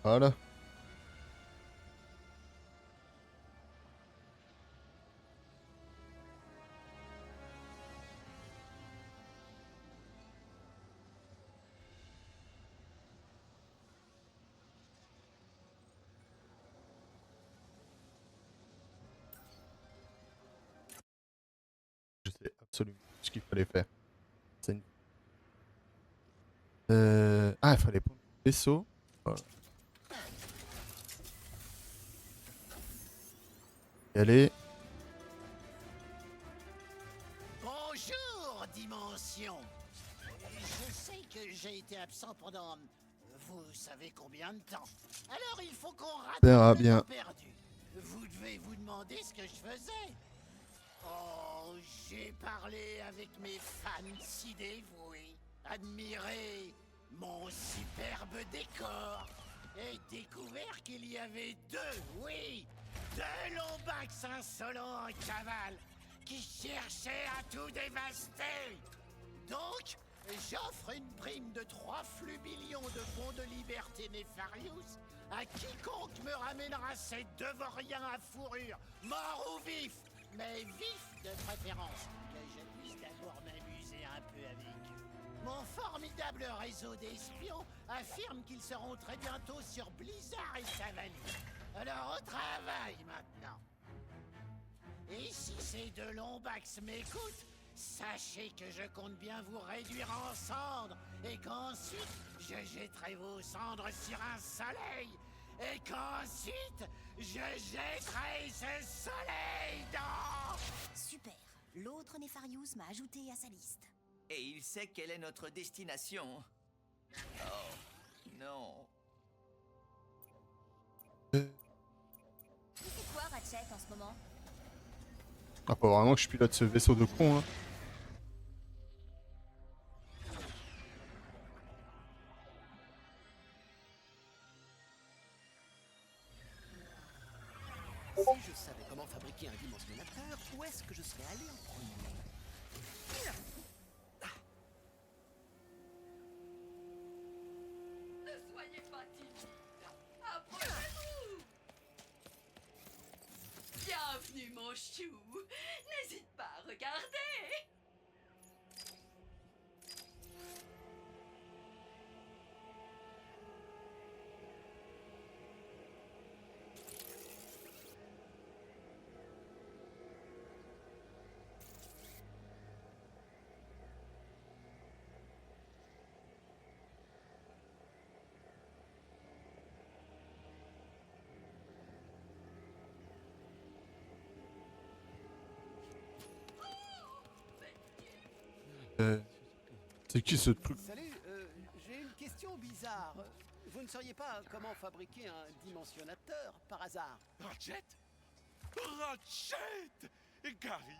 Voilà. Je sais absolument ce qu'il fallait faire. C'est une- Ah, il fallait prendre le vaisseau. Voilà. Y aller. Bonjour, Dimension. Je sais que j'ai été absent pendant... Vous savez combien de temps. Alors il faut qu'on Verra rattrape le bien. temps perdu. Vous devez vous demander ce que je faisais. Oh, j'ai parlé avec mes fans si dévoués, admiré mon superbe décor et découvert qu'il y avait deux lombax insolents en cavale qui cherchaient à tout dévaster. Donc, j'offre une prime de 3 flubillions de bons de liberté Nefarius à quiconque me ramènera ces Devoriens à fourrure, morts ou vifs, mais vifs de préférence, que je puisse d'abord m'amuser un peu avec eux. Mon formidable réseau d'espions affirme qu'ils seront très bientôt sur Blizzard et sa vanille. Alors au travail maintenant. Et si ces deux lombax m'écoutent, sachez que je compte bien vous réduire en cendres et qu'ensuite je jetterai vos cendres sur un soleil et qu'ensuite je jetterai ce soleil dans... Super. L'autre Nefarius m'a ajouté à sa liste. Et il sait quelle est notre destination. Oh, non. Tu fais quoi, Ratchet, en ce moment? Ah, faut vraiment que je pilote ce vaisseau de con, hein. Si je savais comment fabriquer un dimensionnateur, où est-ce que je serais allé en premier? Ne soyez pas timide. Approchez-vous. Bienvenue, mon chou. N'hésite pas à regarder. Euh, C'est qui ce truc? Salut, j'ai une question bizarre. Vous ne sauriez pas comment fabriquer un dimensionnateur par hasard? Ratchet? Ratchet! Et Gary,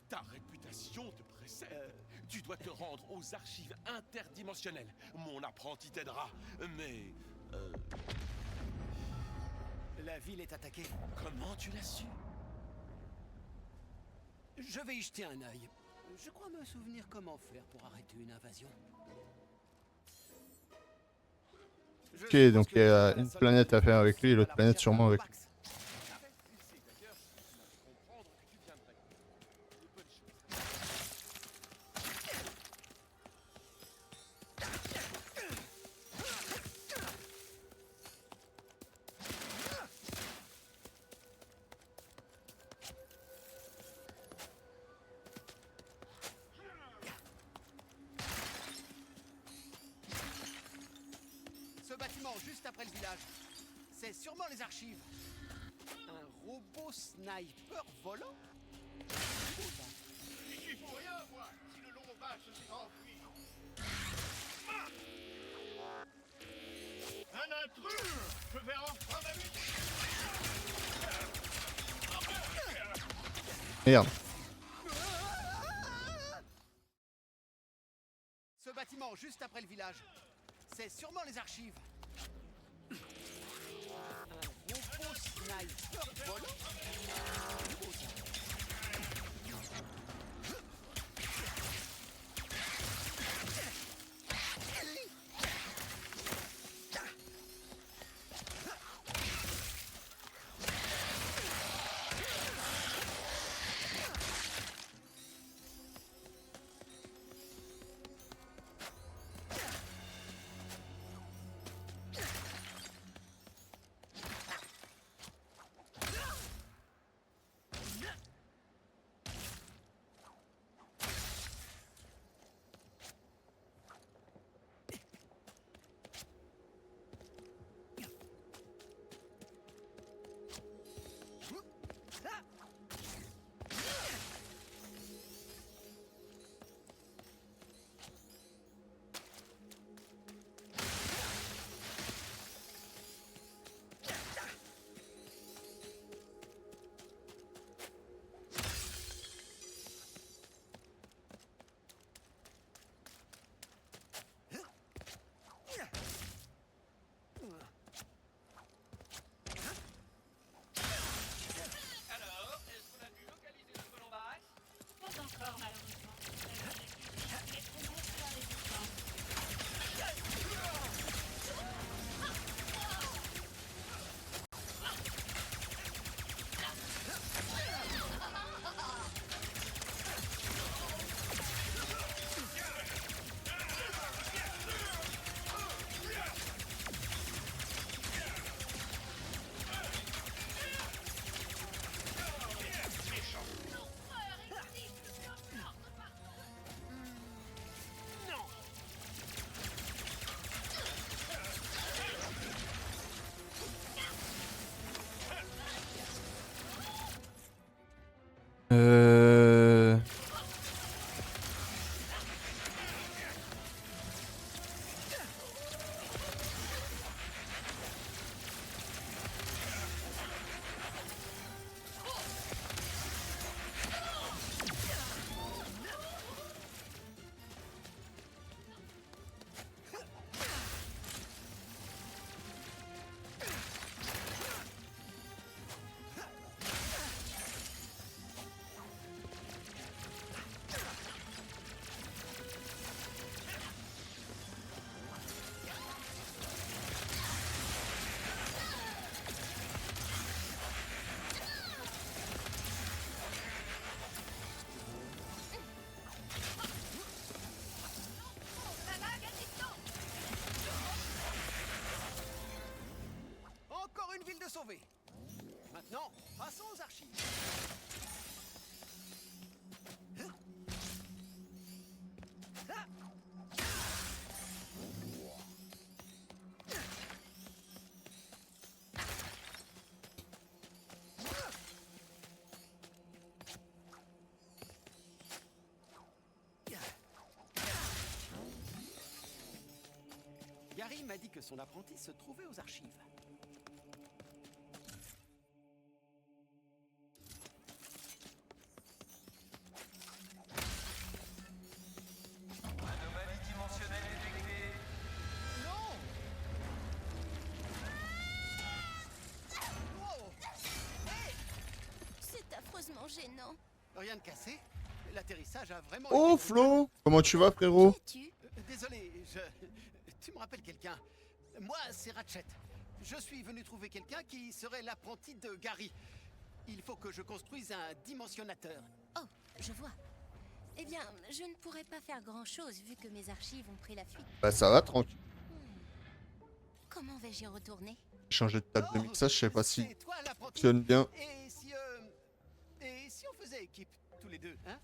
ta réputation te précède. Tu dois te rendre aux archives interdimensionnelles. Mon apprenti t'aidera. Mais... La ville est attaquée. comment tu l'as su? Je vais y jeter un œil. Je crois me souvenir comment faire pour arrêter une invasion. Ok, donc il y a une planète à faire avec lui et l'autre planète sûrement avec lui. Ce bâtiment juste après le village, c'est sûrement les archives. Un robot sniper volant? Il faut rien voir si le lombax s'est enfui. Un intrus! Je vais enfin m'amuser! Merde. Ce bâtiment juste après le village, c'est sûrement les archives. Un robot sniper volant? Passons aux archives. Gary m'a dit que son apprenti se trouvait aux archives. Anomalie dimensionnelle détectée. Non! Wow! Hey! C'est affreusement gênant. Rien de cassé. L'atterrissage a vraiment Oh été Flo, comment tu vas frérot? Tu Désolé, tu me rappelles quelqu'un. Moi, c'est Ratchet. Je suis venu trouver quelqu'un qui serait l'apprenti de Gary. Il faut que je construise un dimensionnateur. Oh, je vois. Eh bien, je ne pourrais pas faire grand-chose vu que mes archives ont pris la fuite. Bah ça va, tranquille. Comment vais-je y retourner? Changer de table de Oh, mixage, je sais pas si c'est toi l'apprenti. fonctionne bien. Et si on faisait équipe tous les deux, hein?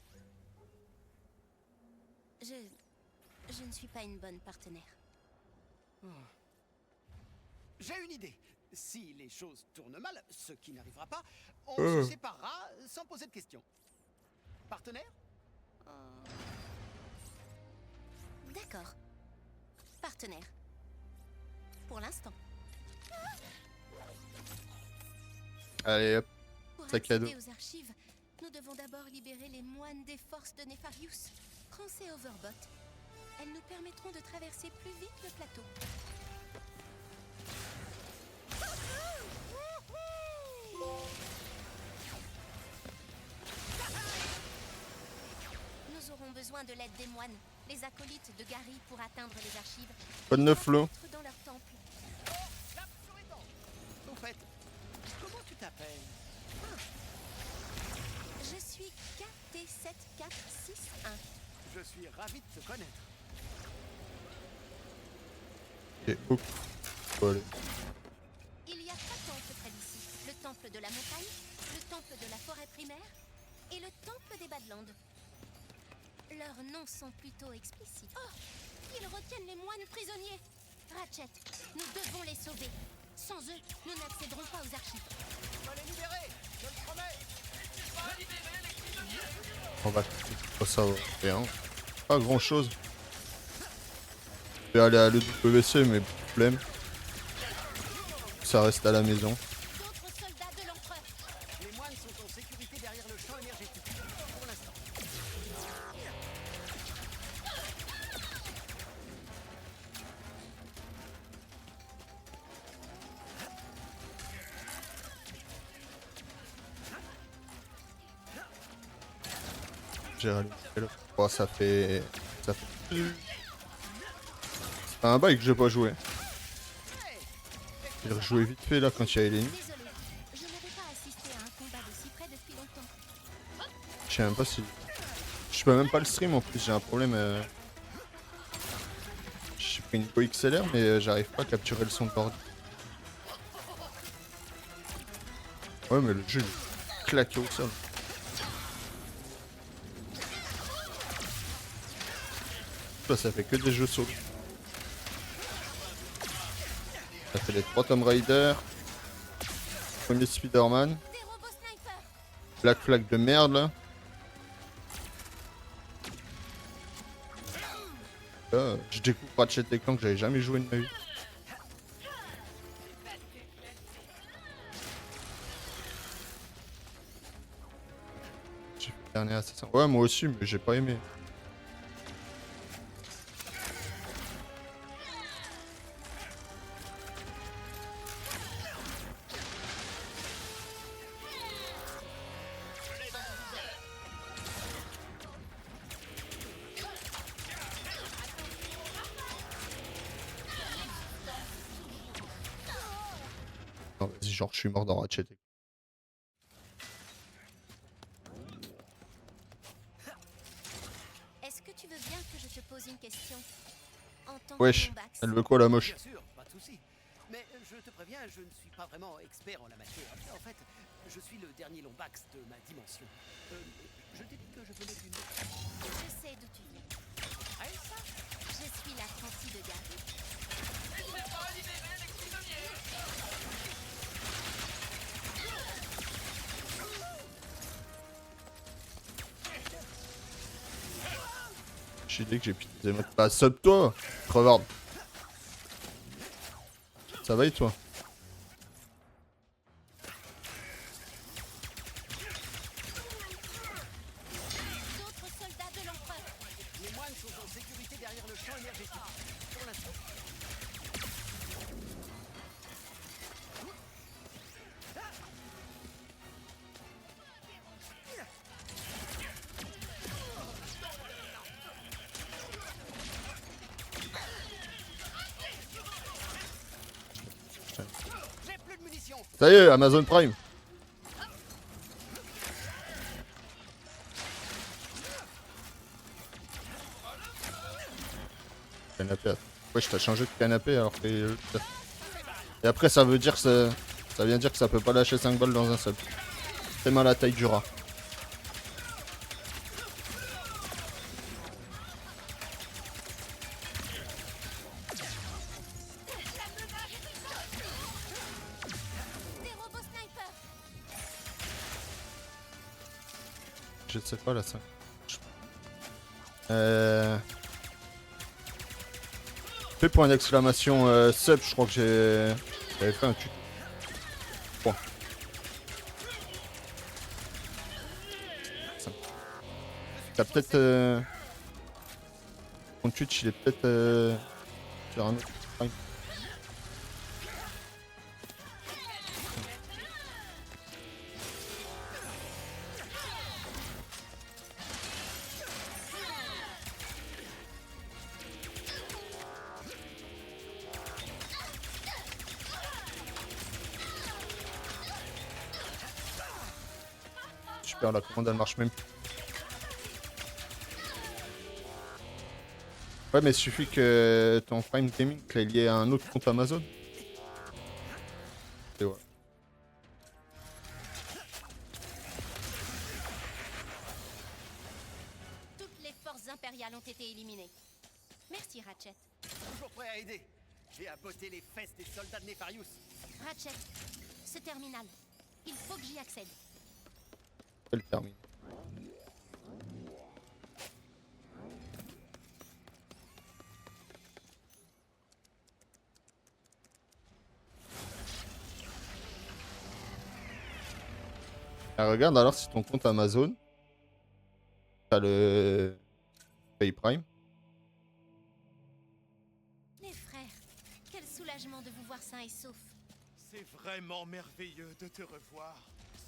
Je ne suis pas une bonne partenaire. J'ai une idée. Si les choses tournent mal, ce qui n'arrivera pas, on Oh. se séparera sans poser de questions. Partenaire? D'accord. Partenaire. Pour l'instant. Allez hop, Pour sac à dos. accéder aux archives, nous devons d'abord libérer les moines des forces de Nefarius. Prends ces Overbots. Elles nous permettront de traverser plus vite le plateau. Nous aurons besoin de l'aide des moines, les acolytes de Gary, pour atteindre les archives. Bonne neuf Flo. Être dans leur temple. Au fait, comment tu t'appelles? Je suis KT7461. Je suis ravi de te connaître. Et oh. Bon, allez. Il y a 3 temples près d'ici. Le temple de la montagne, le temple de la forêt primaire et le temple des Badlands. Leurs noms sont plutôt explicites. Oh! Ils retiennent les moines prisonniers. Ratchet, nous devons les sauver. Sans eux, nous n'accéderons pas aux archives. Je vais les libérer, je le promets. On va ça va rien. Pas grand chose. Je vais aller à l'EWC mais problème. Ça reste à la maison. D'autres soldats de l'empereur. Les moines sont en sécurité derrière le champ énergétique. Pour l'instant. J'ai rallumé le... Oh, ça fait... C'est un bail que j'ai pas joué. J'ai rejoué vite fait là quand il y avait l'ennemi. Désolé, je n'avais pas assisté à un combat de si près depuis longtemps. Je sais même pas si... Je peux même pas le stream en plus, j'ai un problème. J'ai pris une Go XLR mais j'arrive pas à capturer le son de l'ordi. Ouais mais le jeu il est claqué au sol. Ça fait que des jeux solo. Ça fait les 3 Tomb Raider. Premier Spider-Man. Des robots snipers. Black Flag de merde là. Là, je découvre Ratchet & Clank que j'avais jamais joué de ma vie. J'ai fait le dernier Assassin. Ouais moi aussi mais j'ai pas aimé. Non vas-y genre je suis mort dans Ratchet. Est-ce que tu veux bien que je te pose une question? En tant Wesh, que Lombax, elle veut quoi la moche? Bien sûr, pas de souci. Mais je te préviens, je ne suis pas vraiment expert en la matière. En fait, Je suis le dernier Lombax de ma dimension. Je t'ai dit que je venais d'une... Je sais d'où tu viens. Elsa? Je suis l'apprentie de Gary. J'ai dit que j'ai pité des mots. Bah, sub toi, crevard. Ça va et toi? D'autres soldats de l'empereur. Les moines sont en sécurité derrière le champ énergétique. Pour l'instant. J'ai plus de munitions. Ça y est, Amazon Prime. Canapé. Ouais, je t'ai changé de canapé alors que... Et après ça veut dire que ça vient dire que ça peut pas lâcher 5 balles dans un seul. C'est mal la taille du rat. Des robots snipers. Je sais pas là ça. Fais point d'exclamation sub, je crois que j'avais fait un tuto. Bon. T'as peut-être ton Twitch il est peut-être sur un autre Prime. Super, la commande elle marche même plus. Ouais, mais il suffit que ton Prime Gaming est lié à un autre compte Amazon. Et ouais. Toutes les forces impériales ont été éliminées. Merci, Ratchet. Toujours prêt à aider. Et à botter les fesses des soldats de Nefarius. Ratchet, ce terminal, il faut que j'y accède. Elle termine. Ah, regarde alors si ton compte Amazon, t'as le Pay Prime. Les frères, quel soulagement de vous voir sains et saufs. C'est vraiment merveilleux de te revoir,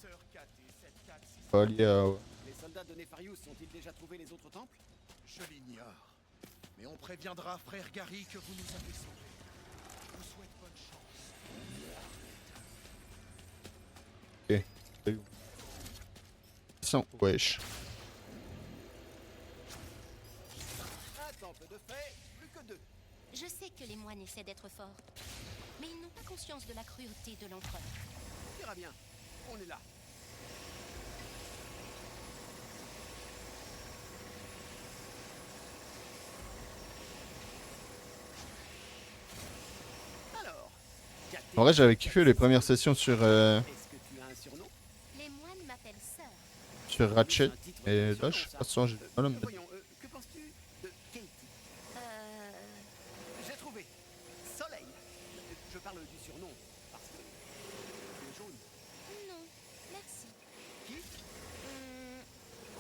sœur 4 et 746. Pas lié à... Les soldats de Nefarius ont-ils déjà trouvé les autres temples? Je l'ignore. Mais on préviendra frère Gary que vous nous avez sauvés. Je vous souhaite bonne chance. Ok. Sans... Wesh. Un temple de fait, plus que 2. Je sais que les moines essaient d'être forts, mais ils n'ont pas conscience de la cruauté de l'empereur. On ira bien. On est là. Alors, En vrai, j'avais kiffé les premières sessions sur est-ce que tu as un surnom? Les moines m'appellent sœur. sur Ratchet. Et là, je sais pas si j'ai du mal à me mettre. Voyons, que penses-tu de Katie? J'ai trouvé. Soleil. Je parle du surnom parce que tu es jaune. Non, merci. Qui?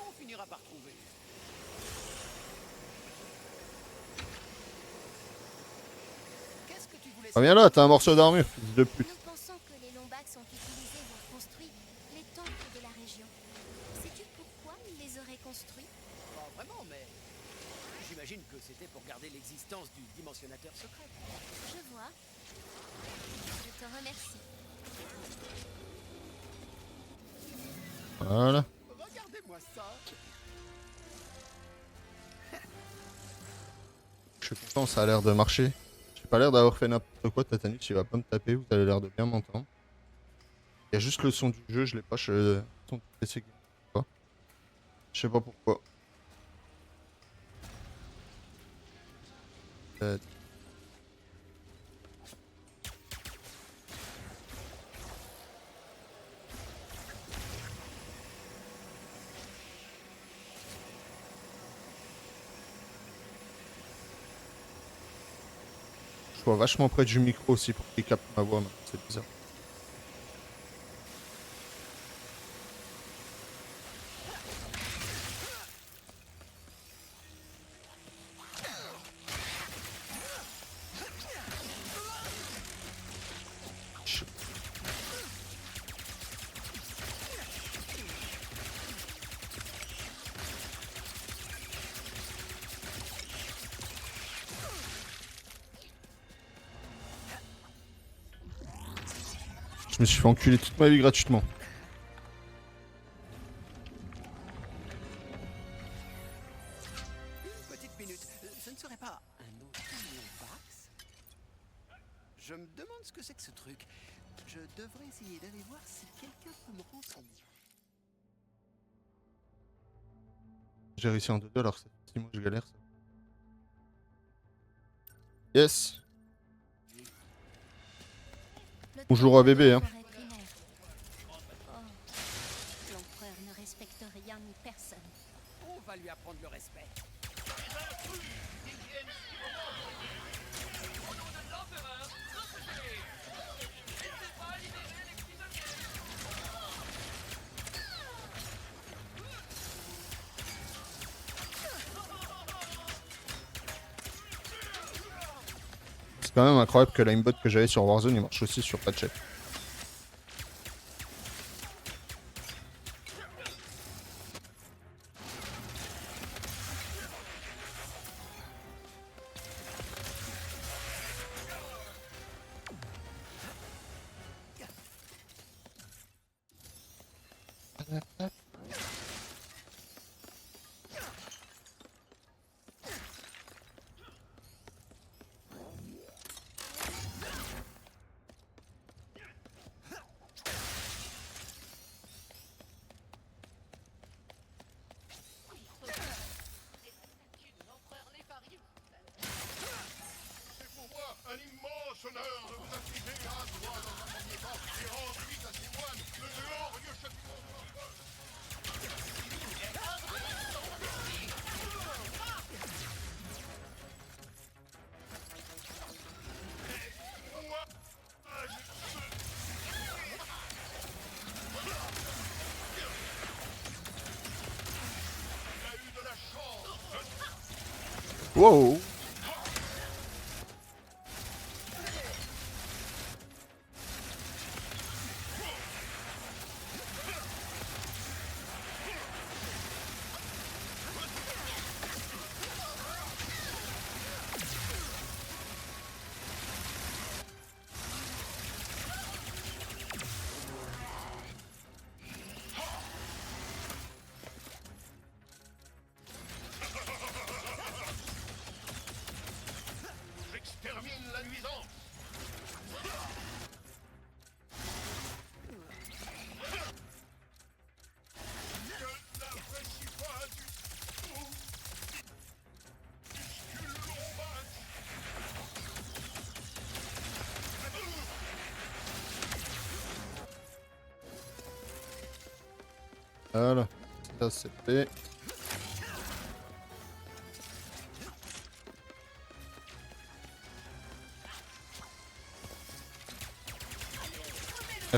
On finira par trouver. Qu'est-ce que tu voulais Ah, viens là, t'as un morceau d'armure, fils de pute. Nous pensons que les Lombax ont utilisé ou construit les temples de la région. Sais-tu pourquoi ils les auraient construits? Pas vraiment, mais j'imagine que c'était pour garder l'existence du dimensionnateur secret. Je vois. Je te remercie. Voilà. Regardez-moi ça. Je suis content, ça a l'air de marcher. J'ai pas l'air d'avoir fait n'importe quoi, Tatanix, il va pas me taper, vous avez l'air de bien m'entendre. Il y a juste le son du jeu, je l'ai pas. Le son du PC. Je sais pas pourquoi. Je suis vachement près du micro aussi pour qu'il capte ma voix, mais c'est bizarre. Je me suis fait enculer toute ma vie gratuitement. Une petite minute. Ce ne serait pas un Bax? Je me demande ce que c'est que ce truc. Je devrais essayer d'aller voir si quelqu'un peut me renseigner. J'ai réussi en 2-2 alors que c'est 6 mois que je galère. Yes. Le Bonjour temple à bébé, de la hein. forêt primaire. Oh, l'empereur ne respecte rien ni personne. On va lui apprendre le respect. C'est quand même incroyable que l'aimbot que j'avais sur Warzone il marche aussi sur Patchet. Un immense honneur de vous activer à droit dans un premier temps et rendre suite à ces moines le glorieux châtiment de l'empereur. Wow. J'extermine la nuisance. Je n'apprécie pas du tout. Muscule lombax. Voilà. Ça c'est fait.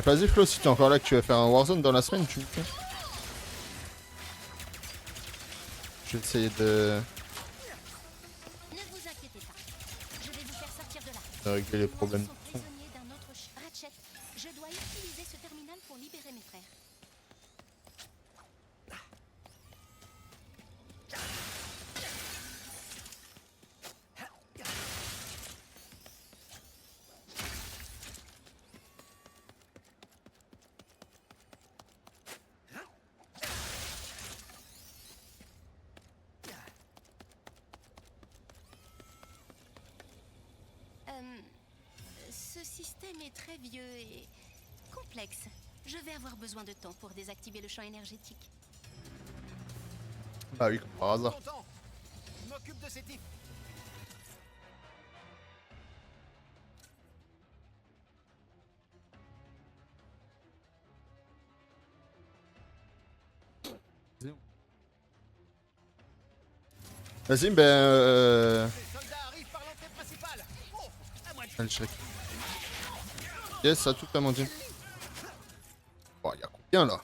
Vas-y Flo, si t'es encore là que tu vas faire un Warzone dans la semaine, tu me fais. Je vais essayer de Ne vous inquiétez pas. Je vais vous faire sortir de là. régler les Ces problèmes. monstres sont prisonniers d'un autre Ratchet, je dois utiliser ce terminal pour libérer mes frères. Ce système est très vieux et complexe. Je vais avoir besoin de temps pour désactiver le champ énergétique. Bah oui, comme par hasard. Content. Je m'occupe de ces types. Vas-y, ben. Les soldats arrivent par l'entrée principale. Oh, à moi de Allez, check. Yes, à tout, Amandine. Oh, y'a combien là?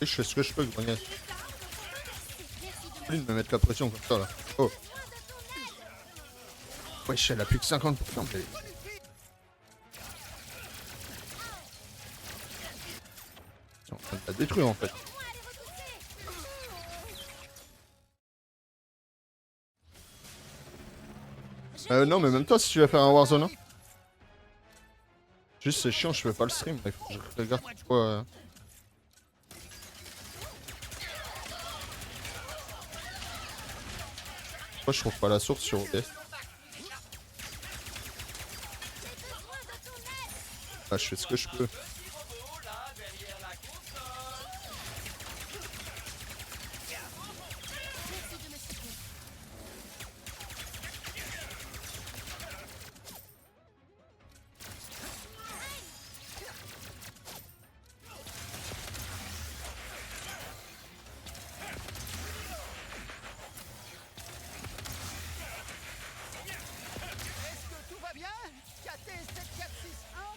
Je fais ce que je peux, Grognasse. Plus de me mettre la pression comme ça là. Oh. Wesh, elle a plus que 50%. Mais... Ils sont en train de la détruire en fait. Non, mais même toi, si tu veux faire un Warzone, hein. Juste, c'est chiant, je fais pas le stream. Il faut que je regarde pourquoi. Pourquoi je trouve pas la source sur OBS. Bah, je fais ce que je peux. Est-ce que tout va bien? KT7461?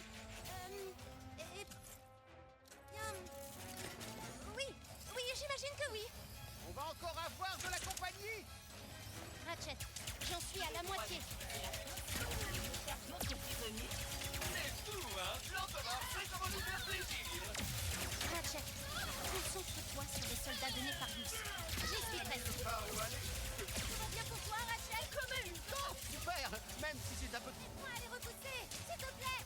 Bien... Oui, oui, j'imagine que oui. On va encore avoir de la compagnie? Ratchet, j'en suis à la moitié. Ratchet, concentre-toi sur les soldats de Nefarius. J'y suis presque. Tout va bien pour toi, Ratchet? Comme une con! Super! Même si c'est un peu... Laisse-moi les repousser, s'il te plaît.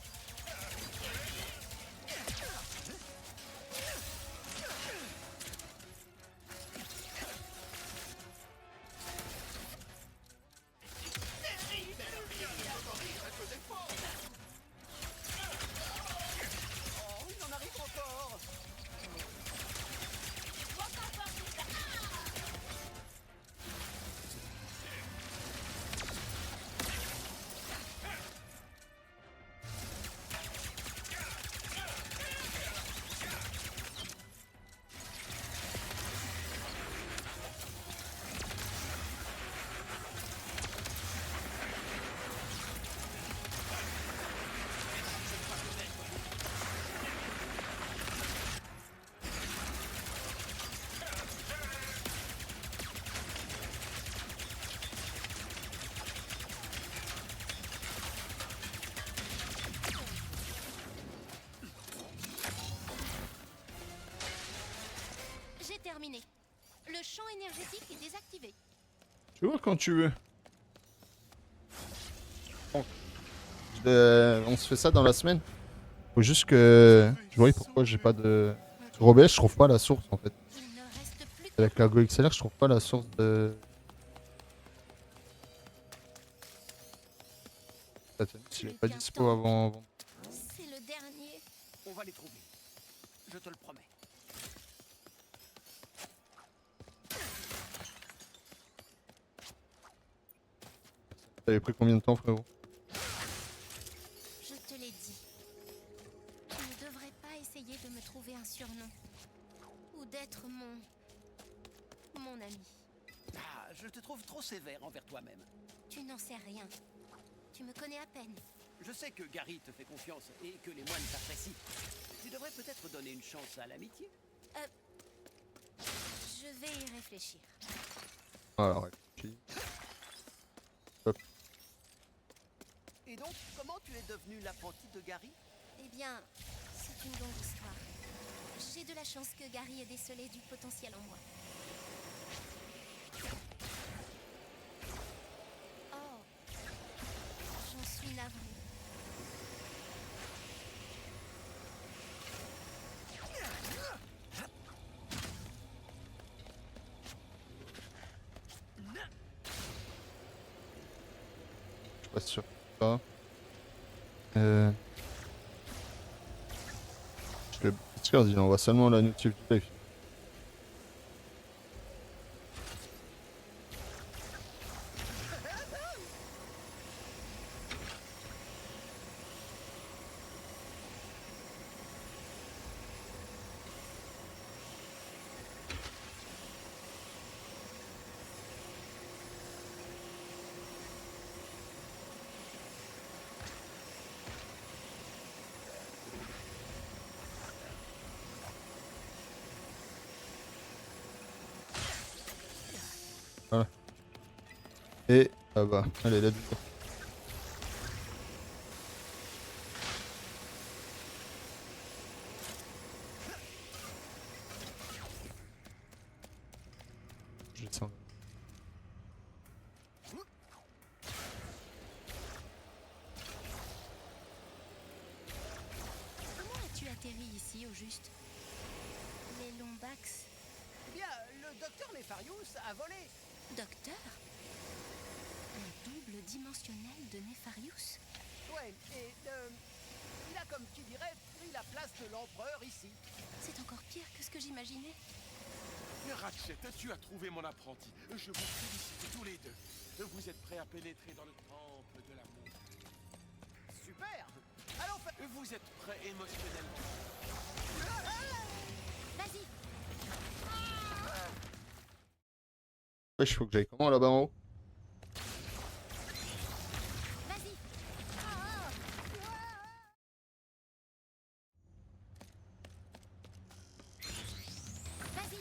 Oh, il en arrive encore! J'ai terminé. Le champ énergétique est désactivé. Tu vois quand tu veux. Bon. On se fait ça dans la semaine. Faut juste que. Je vois pourquoi j'ai pas de. Sur OBS, je trouve pas la source en fait. Il ne reste plus que... Avec la GoXLR, je trouve pas la source de. S'il est pas dispo avant. C'est le dernier. On va les trouver. Je te le promets. T'avais pris combien de temps, frérot? Je te l'ai dit. Tu ne devrais pas essayer de me trouver un surnom. Ou d'être mon ami. Ah, je te trouve trop sévère envers toi-même. Tu n'en sais rien. Tu me connais à peine. Je sais que Gary te fait confiance et que les moines t'apprécient. Tu devrais peut-être donner une chance à l'amitié. Je vais y réfléchir. Alors, Et donc, comment tu es devenu l'apprenti de Gary? Eh bien, c'est une longue histoire. J'ai de la chance que Gary ait décelé du potentiel en moi. Oh, j'en suis navrée. passe sur ça. Le Discord il envoie seulement la notif du live. Voilà. Et ah bah, allez, let's go. Je descends. Comment as-tu atterri ici au juste? Les Lombax. Eh bien, le docteur Nefarius a volé. Docteur? Un double dimensionnel de Nefarius? Ouais, et il a, comme qui dirait, pris la place de l'empereur ici. C'est encore pire que ce que j'imaginais. Ratchet, tu as trouvé mon apprenti. Je vous félicite tous les deux. Vous êtes prêts à pénétrer dans le temple de l'amour. Super. Allons faire... Vous êtes prêts émotionnellement. Vas-y, Wesh, faut que j'aille comment là-bas en haut? vas-y. Vas-y,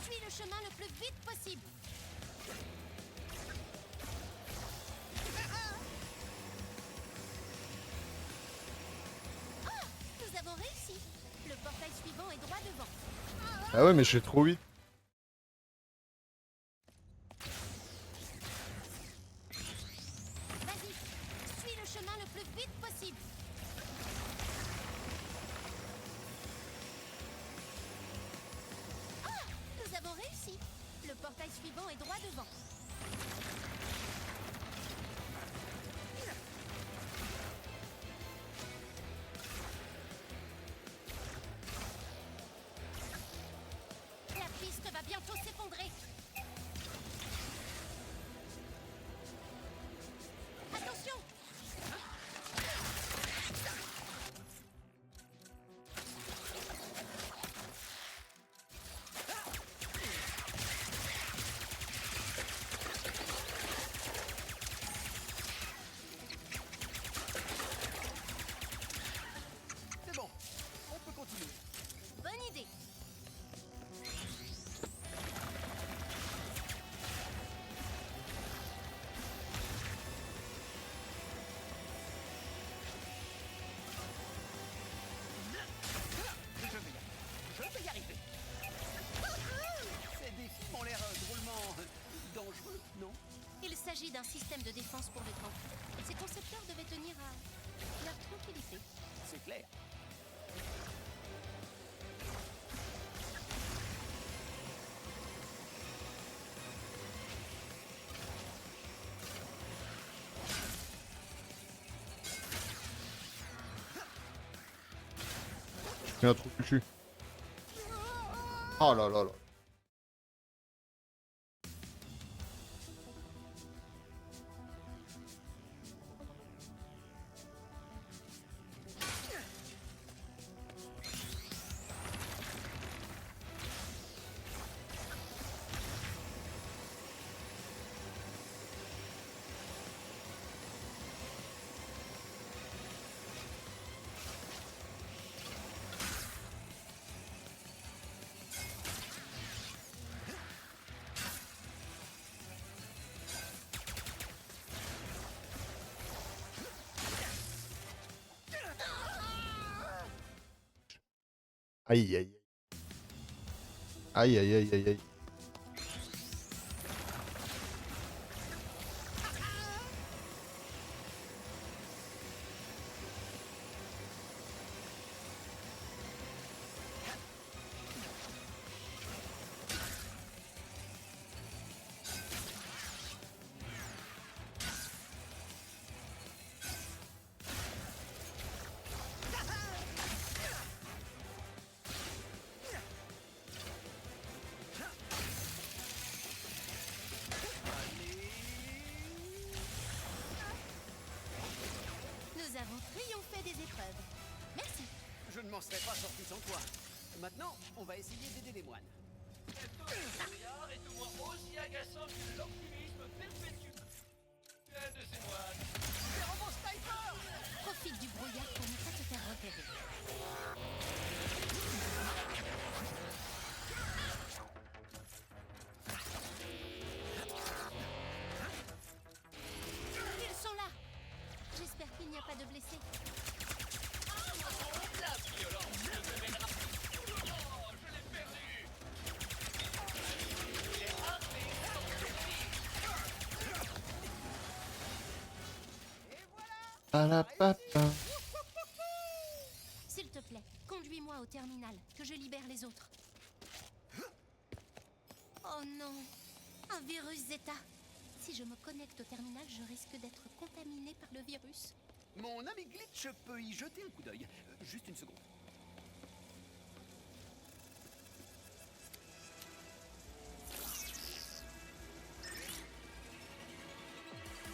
suis le chemin le plus vite possible. Ah, nous avons réussi. Le portail suivant est droit devant. Ah ouais, mais je suis trop vite. Vas-y, suis le chemin le plus vite possible. Ah, nous avons réussi. Le portail suivant est droit devant. La piste va bientôt s'effondrer. Attention! C'est bon, on peut continuer. Bonne idée. Je vais y arriver. Ces défis m'ont l'air drôlement dangereux, non? Il s'agit d'un système de défense pour le temple. Ses concepteurs devaient tenir à leur tranquillité. C'est clair. Il y a un trou de cul. Oh là là là. Aïe aïe. Aïe aïe aïe aïe aïe. ayant triomphé des épreuves. Merci. Je ne m'en serais pas sorti sans toi. Maintenant, on va essayer d'aider les moines. Brouillard est au moins aussi agaçant que l'optimisme perpétuel de ces moines. Profite du brouillard pour ne pas te faire repérer. Ils sont là. J'espère qu'il n'y a pas de blessés. Palapapa. S'il te plaît, conduis-moi au terminal, que je libère les autres. Oh non, un virus Zeta. Si je me connecte au terminal, je risque d'être contaminé par le virus. Mon ami Glitch peut y jeter un coup d'œil. Juste une seconde.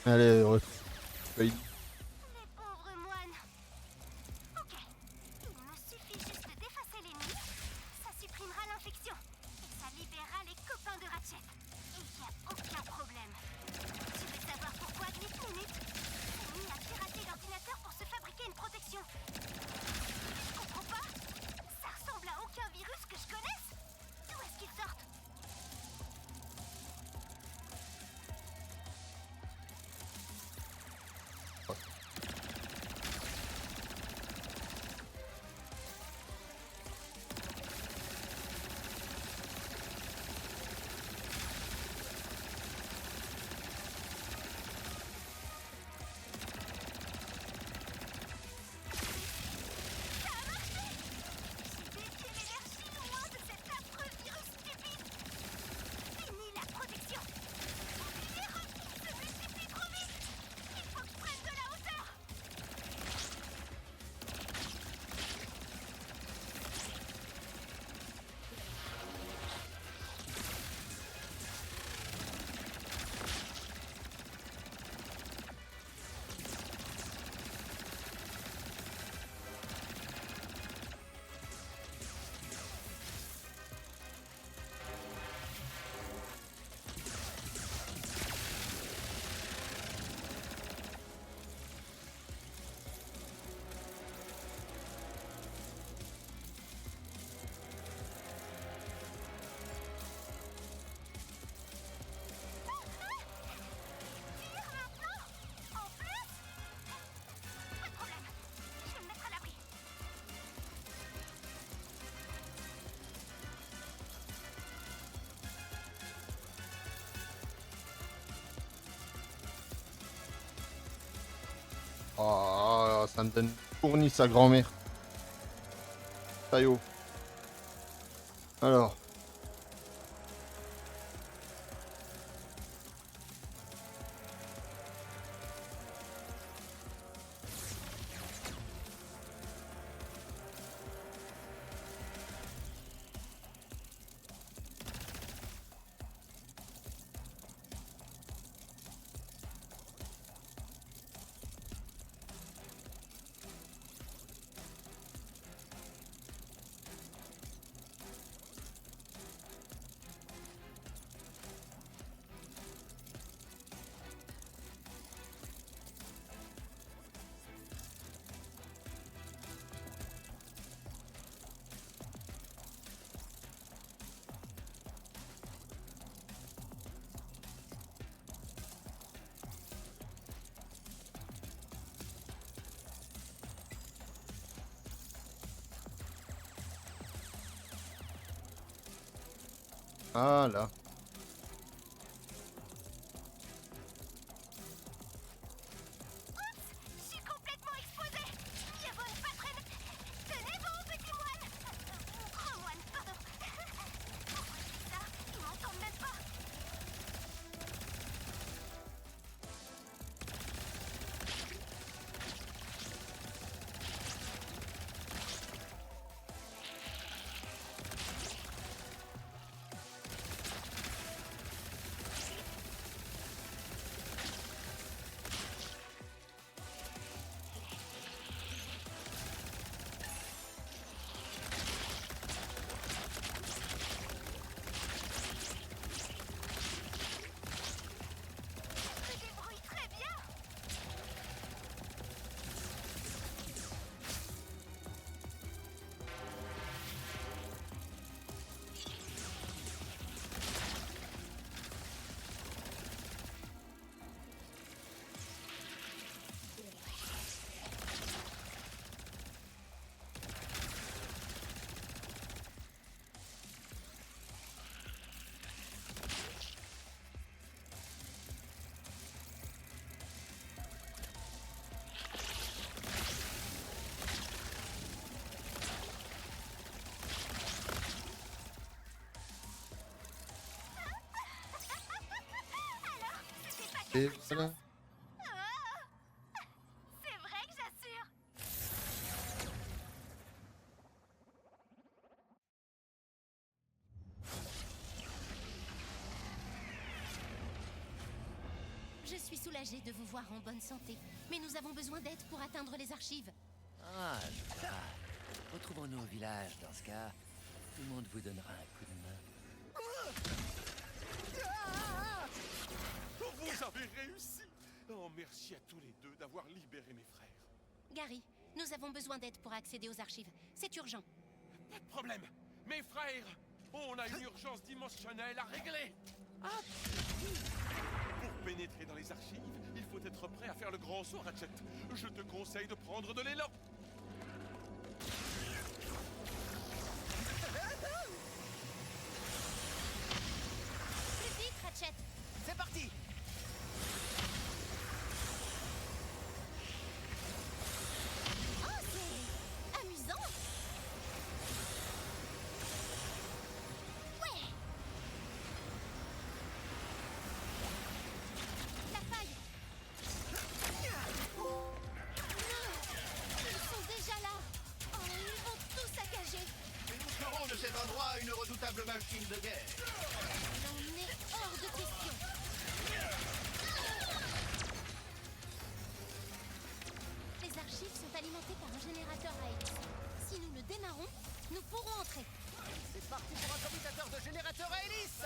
Allez, retrouve. Les pauvres moines. Ok, il me suffit juste d'effacer l'ennemi. Ça supprimera l'infection. Et ça libérera les copains de Ratchet. Et il n'y a aucun problème. Tu veux savoir pourquoi, Glitch Minute? L'ennemi a piraté l'ordinateur pour se fabriquer une protection. Je comprends pas. Ça ressemble à aucun virus que je connaisse. D'où est-ce qu'ils sortent? Dédier l'énergie loin de cet affreux virus stupide. Fini la protection. Les requis se multiplient trop vite. Il faut que je prenne de la hauteur. Tire maintenant. En plus. Pas de problème. Je vais me mettre à l'abri. Oh, ça me donne fourni sa grand-mère. Taillot. Alors. Ah là. Je suis complètement exposée. Mieux vaut ne pas traîner. Tenez bon, petit moine. Grand moine, pardon. Pourquoi je dis ça? Ils m'entendent même pas. Et voilà. C'est vrai que j'assure. Je suis soulagée de vous voir en bonne santé, mais nous avons besoin d'aide pour atteindre les archives. Ah, je vois. Retrouvons-nous au village. Dans ce cas, tout le monde vous donnera un coup de main. Vous avez réussi. Oh, merci à tous les deux d'avoir libéré mes frères. Gary, nous avons besoin d'aide pour accéder aux archives. C'est urgent. Pas de problème. Mes frères, on a une urgence dimensionnelle à régler. Pour pénétrer dans les archives, il faut être prêt à faire le grand saut, Ratchet. Je te conseille de prendre de l'élan. Plus vite, Ratchet. C'est parti! Oh, c'est amusant. Ouais. La faille. Ils sont déjà là. Oh, ils vont tout saccager. Et nous ferons de cet endroit une redoutable machine de guerre. On en est hors de question. Les archives sont alimentées par un générateur à hélice. Si nous le démarrons, nous pourrons entrer. C'est parti pour un commutateur de générateur à hélice!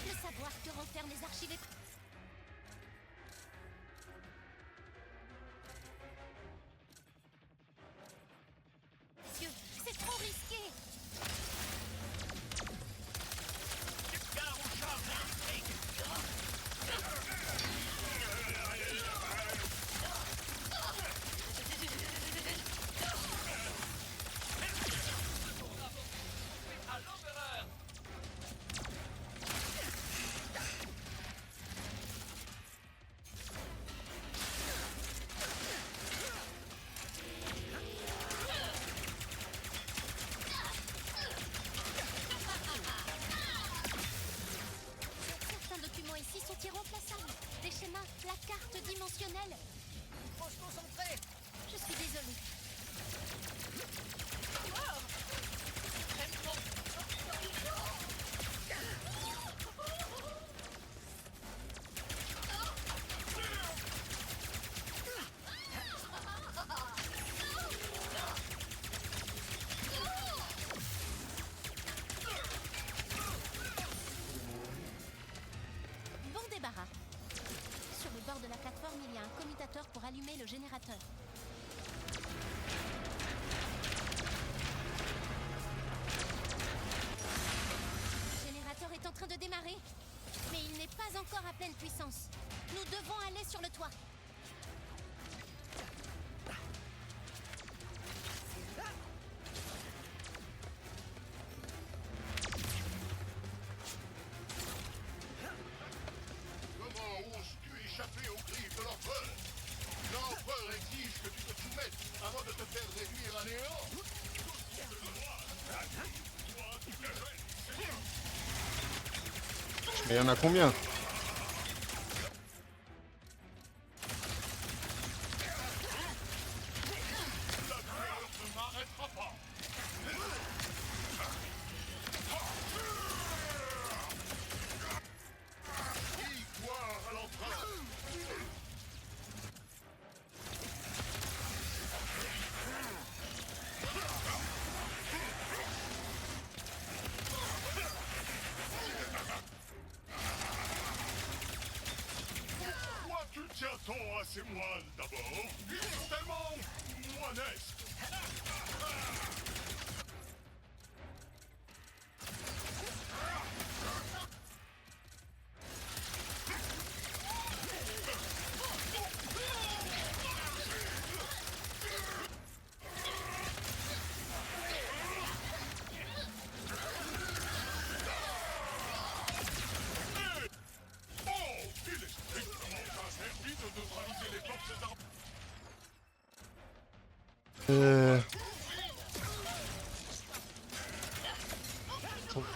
Le savoir que renferment les archives est... Dieu, c'est trop risqué. À l'empereur! Certains documents ici sont irremplaçables. Des schémas, la carte dimensionnelle. Faut se concentrer! Je suis désolée. Bon débarras. Sur le bord de la plateforme, il y a un commutateur pour allumer le générateur. Le générateur est en train de démarrer, mais il n'est pas encore à pleine puissance. Nous devons aller sur le toit. Comment oses-tu échapper aux griffes de l'empereur? L'empereur exige que tu te soumettes avant de te faire réduire à néant. Mais il y en a combien? Ne m'arrêtera pas. Victoire à l'empereur. Pourquoi tu tiens tant à ces moines d'abord? Ils sont tellement moinesques.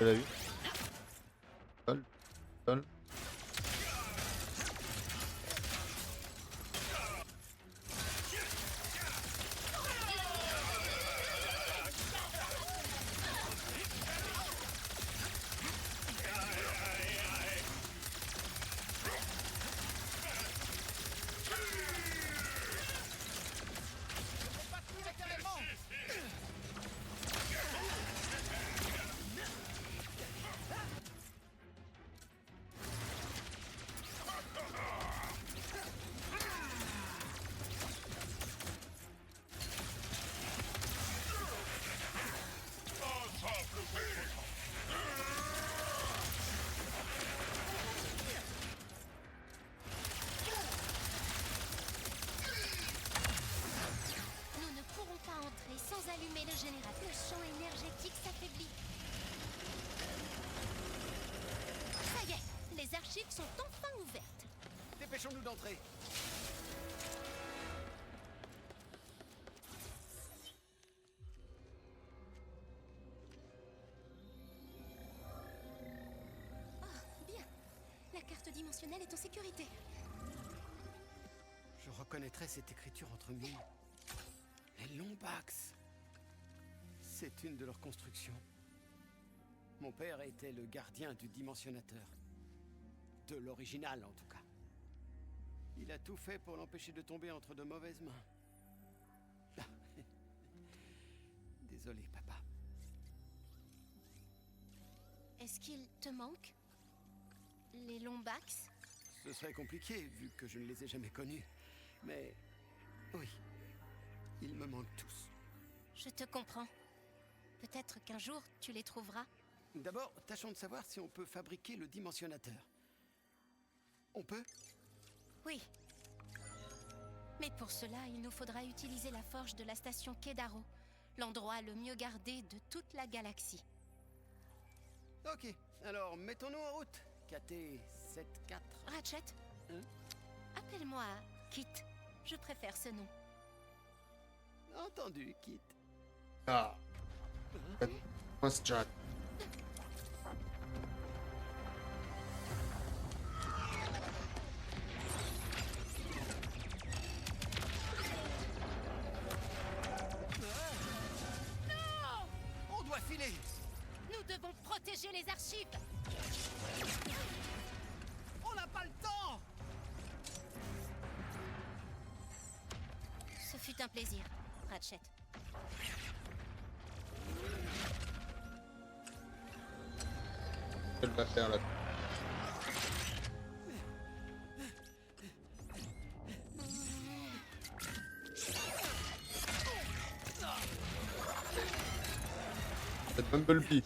Je l'ai vu. Sol. Sol. Nous ne pourrons pas entrer sans allumer le générateur. Le champ énergétique s'affaiblit. Ça y est, les archives sont enfin ouvertes. Dépêchons-nous d'entrer. Bien. La carte dimensionnelle est en sécurité. Je reconnaîtrais cette écriture entre mille. Les Lombax. C'est une de leurs constructions. Mon père était le gardien du dimensionnateur. De l'original, en tout cas. Il a tout fait pour l'empêcher de tomber entre de mauvaises mains. Ah. Désolé, papa. Est-ce qu'il te manque les Lombax? Ce serait compliqué, vu que je ne les ai jamais connus. Mais... oui. Ils me manquent tous. Je te comprends. Peut-être qu'un jour, tu les trouveras. D'abord, tâchons de savoir si on peut fabriquer le dimensionnateur. On peut? Oui. Mais pour cela, il nous faudra utiliser la forge de la station Kedaro, l'endroit le mieux gardé de toute la galaxie. Ok, alors mettons-nous en route. KT-74. Ratchet, Hein? appelle-moi Kit. Je préfère ce nom. Entendu, Kit. Ah. Pense chat. On doit filer. Nous devons protéger les archives. On n'a pas le temps. Ce fut un plaisir, Ratchet. Elle va faire là. C'est Bumblebee.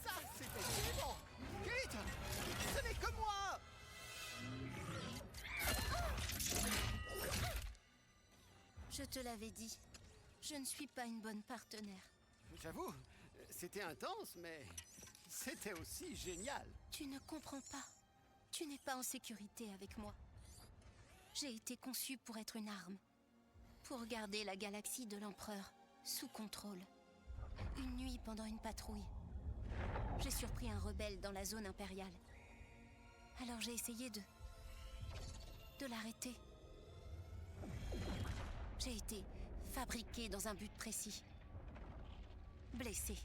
Ça, c'était vivant. Kit, ce n'est que moi. Je te l'avais dit. Je ne suis pas une bonne partenaire. J'avoue, c'était intense, mais c'était aussi génial. Tu ne comprends pas. Tu n'es pas en sécurité avec moi. J'ai été conçue pour être une arme. Pour garder la galaxie de l'Empereur sous contrôle. Une nuit pendant une patrouille, j'ai surpris un rebelle dans la zone impériale. Alors j'ai essayé de l'arrêter. J'ai été fabriquée dans un but précis. Blessée.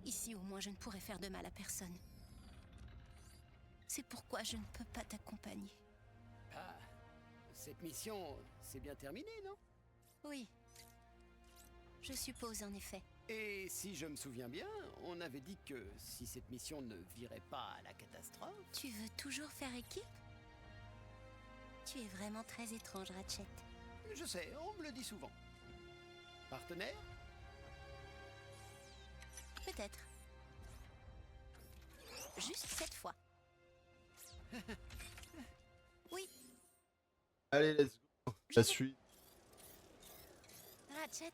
Ici, au moins, je ne pourrais faire de mal à personne. C'est pourquoi je ne peux pas t'accompagner. Ah, cette mission, c'est bien terminé, non? Oui. Je suppose, en effet. Et si je me souviens bien, on avait dit que si cette mission ne virait pas à la catastrophe... Tu veux toujours faire équipe? Tu es vraiment très étrange, Ratchet. Je sais, on me le dit souvent. Partenaire? Peut-être. Juste cette fois. Oui, Allez, let's go. La suite. Ratchet,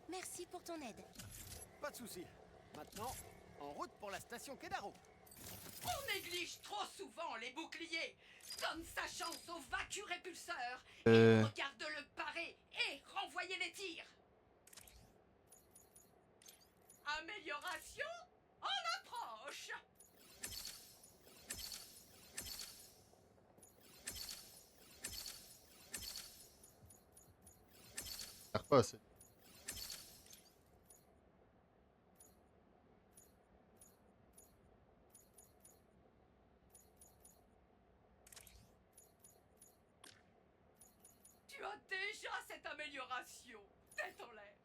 merci pour ton aide. Pas de souci. Maintenant, en route pour la station Kedaro. On néglige trop souvent les boucliers. Donne sa chance au vacu-répulseur. Euh. Et regarde le parer et renvoyer les tirs. Amélioration en approche. Faire pas assez. Tu as déjà cette amélioration. Tête en l'air.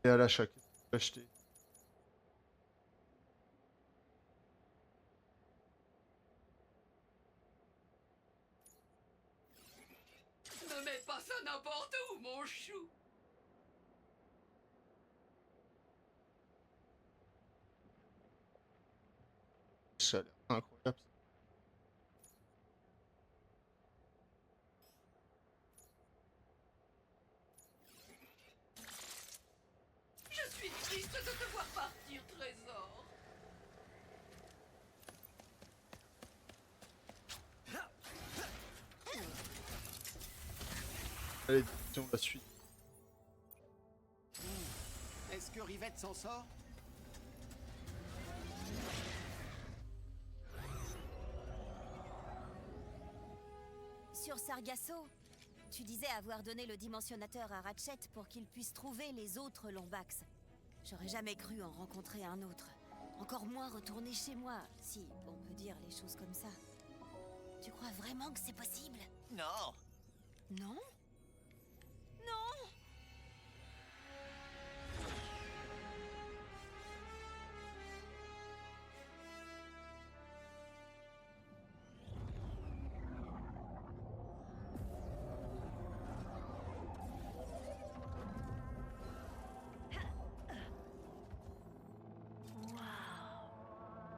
Et à l'achat. Qu'est-ce que tu peux acheter? Ne mets pas ça n'importe où, mon chou. Ça a l'air incroyable. Je suis triste de te voir partir, trésor. Allez, disons la suite. Est-ce que Rivette s'en sort? Sur Sargasso, tu disais avoir donné le dimensionnateur à Ratchet pour qu'il puisse trouver les autres Lombax. J'aurais jamais cru en rencontrer un autre. Encore moins retourner chez moi, si on peut dire les choses comme ça. Tu crois vraiment que c'est possible? Non. Non? Non!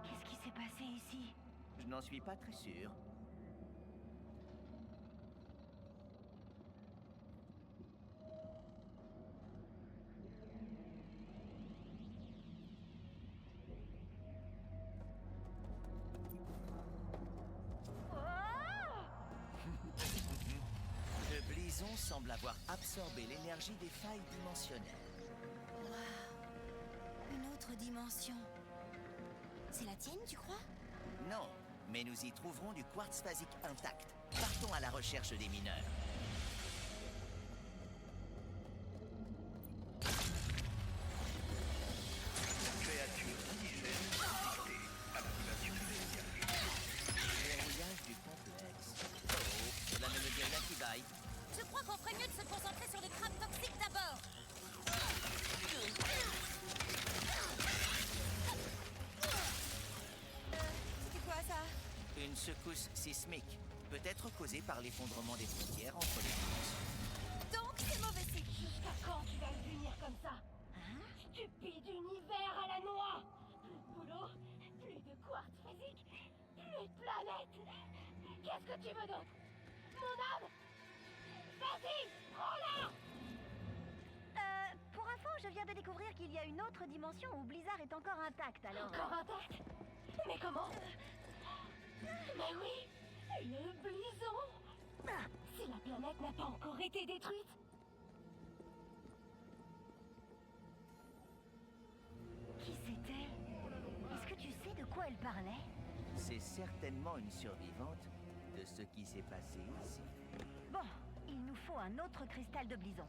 Qu'est-ce qui s'est passé ici? Je n'en suis pas très sûr. Le blison semble avoir absorbé l'énergie des failles dimensionnelles. Waouh! Une autre dimension. C'est la tienne, tu crois? Non, mais nous y trouverons du quartz phasique intact. Partons à la recherche des mineurs. Verrouillage du complexe. Oh, cela ne me dit rien qui vaille. Je crois qu'on ferait mieux de se concentrer sur les crabes toxiques d'abord. C'est quoi ça? Une secousse sismique, peut-être causée par l'effondrement des frontières entre les dimensions. Donc c'est mauvais signe. Jusqu'à quand tu vas le punir comme ça? Stupide univers à la noix! Plus de boulot, plus de quartz physique, plus de planète! Qu'est-ce que tu veux d'autre? Mon âme? Vas-y, prends-la! Pour info, je viens de découvrir qu'il y a une autre dimension où Blizzard est encore intact, alors... Encore intact? Mais comment? Mais oui, le blison! Si la planète n'a pas encore été détruite! Qui c'était? Est-ce que tu sais de quoi elle parlait? C'est certainement une survivante de ce qui s'est passé ici. Bon, il nous faut un autre cristal de Blison.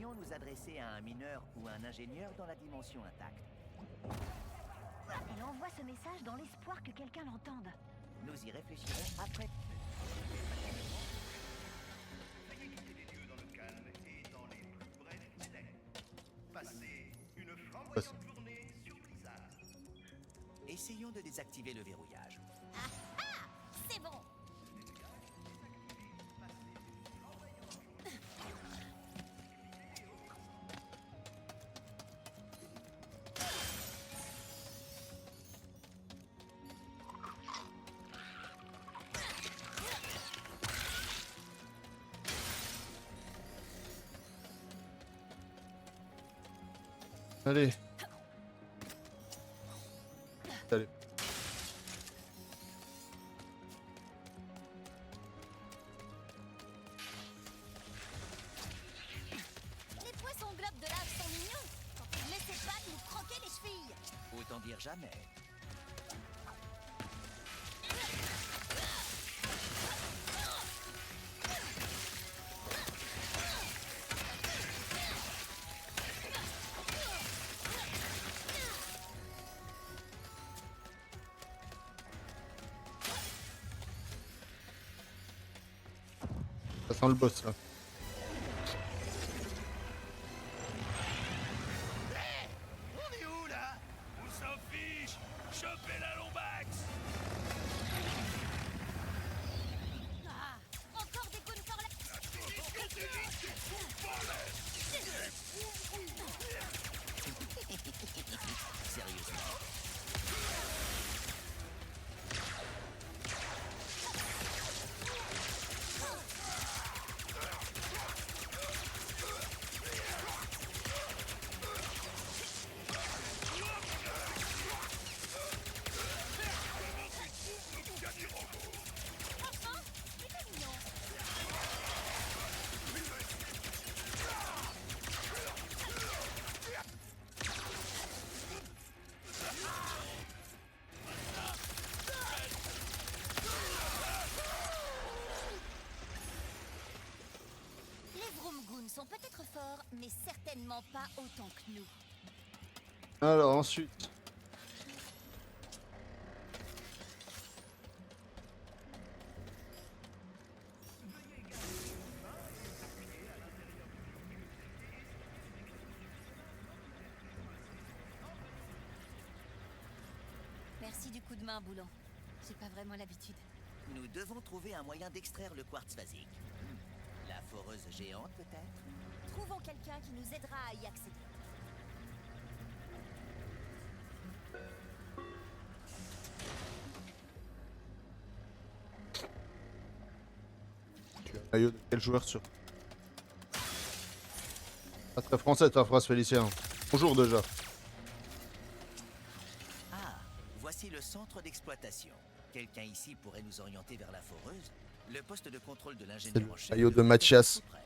pourrions nous adresser à un mineur ou un ingénieur dans la dimension intacte. Elle envoie ce message dans l'espoir que quelqu'un l'entende. Nous y réfléchirons après. Veuillez quitter les lieux dans le calme et dans les plus brefs délais. Passez une flamboyante journée sur Blizzard. Essayons de désactiver le verrouillage. C'est bon. Allez. Allez. Les poissons globes de lave sont mignons. Quand ils laissaient pas nous croquer les chevilles. Autant dire jamais. Ça sent le boss là. On est où là? On s'en fiche. Chopez la Lombax. Ah, encore des coups de forlette. Sérieusement. Enfin, plutôt mignon. Les Vroomgoons sont peut-être forts, mais certainement pas autant que nous. Alors ensuite. Merci du coup de main, Boulon. J'ai pas vraiment l'habitude. Nous devons trouver un moyen d'extraire le quartz phasique. La foreuse géante, peut-être? Trouvons quelqu'un qui nous aidera à y accéder. Tu as un maillot de quel joueur sur? Pas très français ta phrase, Félicien. Bonjour déjà. Ah, voici le centre d'exploitation. Quelqu'un ici pourrait nous orienter vers la foreuse? Le poste de contrôle de C'est l'ingénieur le en chef maillot de devrait être Mathias. tout près.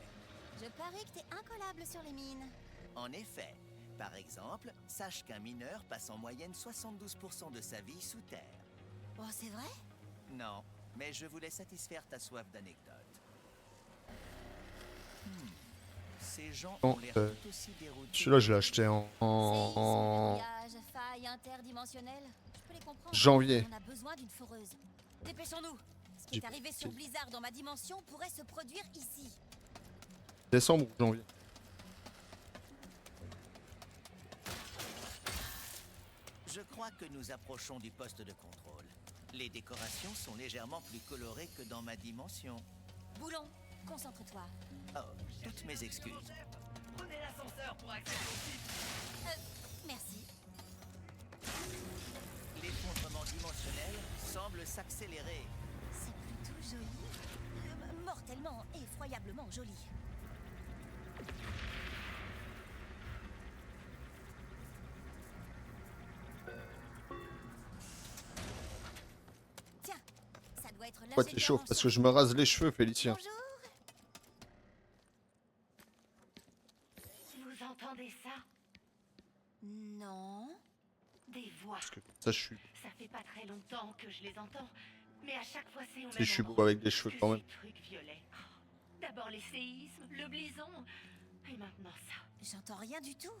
Je parie que t'es incollable sur les mines. En effet. Par exemple, sache qu'un mineur passe en moyenne 72% de sa vie sous terre. Oh, c'est vrai? Non, mais je voulais satisfaire ta soif d'anecdotes. Ces gens Bon, ont l'air tout aussi déroutés. celui-là je l'ai acheté en Verrouillage, faille interdimensionnelle. Je peux les comprendre. janvier. On a besoin d'une foreuse. Dépêchons-nous. Ce qui J'ai est arrivé sur Blizzard dans ma dimension pourrait se produire ici. Décembre ou janvier. Je crois que nous approchons du poste de contrôle. Les décorations sont légèrement plus colorées que dans ma dimension. Boulon, concentre-toi. Oh, toutes mes excuses. Prenez l'ascenseur pour accéder au site. Merci. L'effondrement dimensionnel semble s'accélérer. C'est plutôt joli. Mortellement, effroyablement joli. Tiens, ça doit être Pourquoi t'es l'ingénieur chaud? en Parce chef. que je me rase les cheveux, Félicien. Bonjour. Vous entendez ça? Non. Des voix. Parce que ça je suis. Ça fait pas très longtemps que je les entends, mais à chaque fois c'est au même Si je suis endroit beau avec des cheveux que quand même. ces trucs violets. D'abord les séismes, le blison, Et maintenant ça. J'entends rien du tout.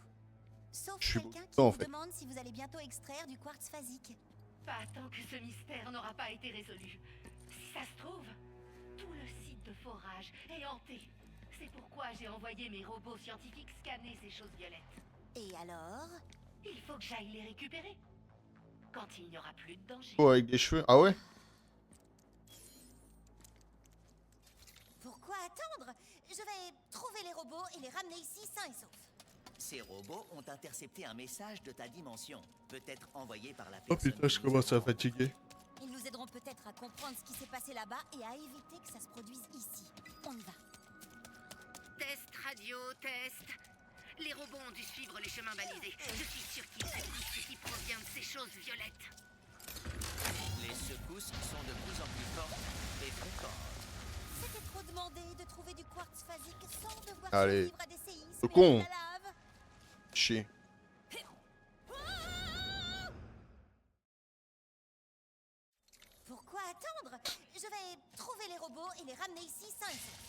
Sauf Je suis quelqu'un qui bon, en vous fait. demande si vous allez bientôt extraire du quartz phasique. Pas tant que ce mystère n'aura pas été résolu. Si ça se trouve, tout le site de forage est hanté. C'est pourquoi j'ai envoyé mes robots scientifiques scanner ces choses violettes. Et alors? Il faut que j'aille les récupérer. Quand il n'y aura plus de danger. Oh, avec des cheveux. Ah ouais? Pourquoi attendre? Je vais trouver les robots et les ramener ici sains et saufs. Ces robots ont intercepté un message de ta dimension, peut-être envoyé par la Oh personne. putain, je commence à fatiguer. Ils nous aideront peut-être à comprendre ce qui s'est passé là-bas et à éviter que ça se produise ici. On y va. Test radio, test. Les robots ont dû suivre les chemins balisés. Je suis sûr qu'ils écoutent ce qui provient de ces choses violettes. Les secousses sont de plus en plus fortes et fréquentes. C'était trop demandé de trouver du quartz phasique sans devoir Allez. survivre à des séismes Le et à con. de la lave. Chier. Pourquoi attendre? Je vais trouver les robots et les ramener ici sains et saufs.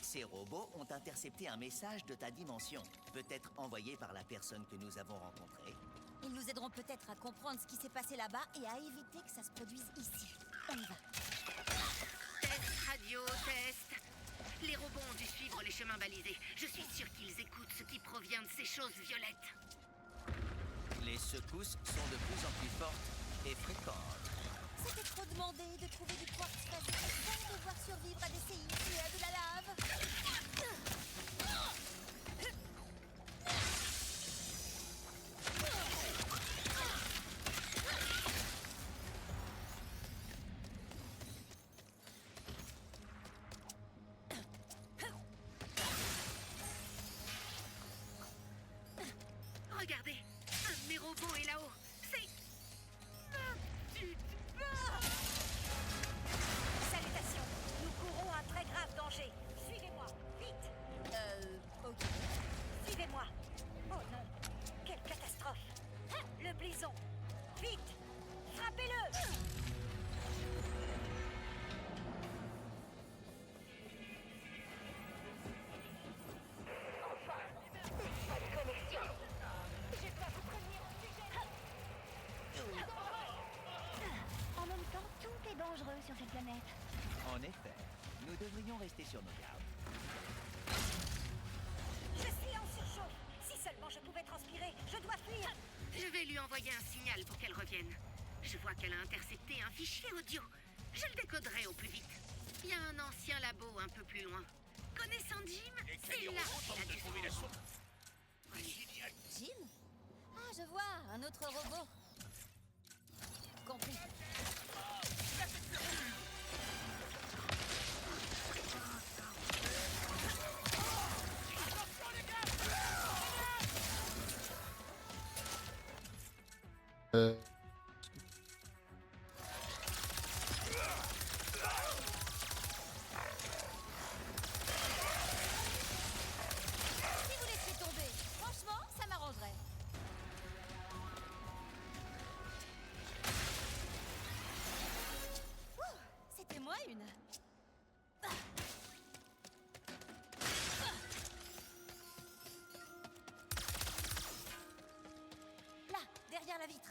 Ces robots ont intercepté un message de ta dimension, peut-être envoyé par la personne que nous avons rencontrée. Ils nous aideront peut-être à comprendre ce qui s'est passé là-bas et à éviter que ça se produise ici. On y va. Test radio, test. Les robots ont dû suivre les chemins balisés. Je suis sûr qu'ils écoutent ce qui provient de ces choses violettes. Les secousses sont de plus en plus fortes et fréquentes. C'était trop demandé de trouver du quartz phasique sans devoir survivre à des séismes et à de la lave. Regardez, un de mes robots est là-haut. C'est... Salutations. Nous courons un très grave danger. Suivez-moi, vite. Ok. Suivez-moi. Oh non, quelle catastrophe. Le blison. Vite. Frappez-le. Enfin, pas de connexion. Je dois vous prévenir au sujet. En même temps, tout est dangereux sur cette planète. En effet, nous devrions rester sur nos gardes. Je suis en surchauffe. Si seulement je pouvais transpirer, je dois fuir. Je vais lui envoyer un signal pour qu'elle revienne. Je vois qu'elle a intercepté un fichier audio. Je le décoderai au plus vite. Il y a un ancien labo un peu plus loin. Connaissant Jim, c'est là qu'il a dû se rendre. Jim? Ah, je vois, un autre robot. Compris. Si vous laissiez tomber, franchement, ça m'arrangerait. Ouh, c'était moi une. Là, derrière la vitre.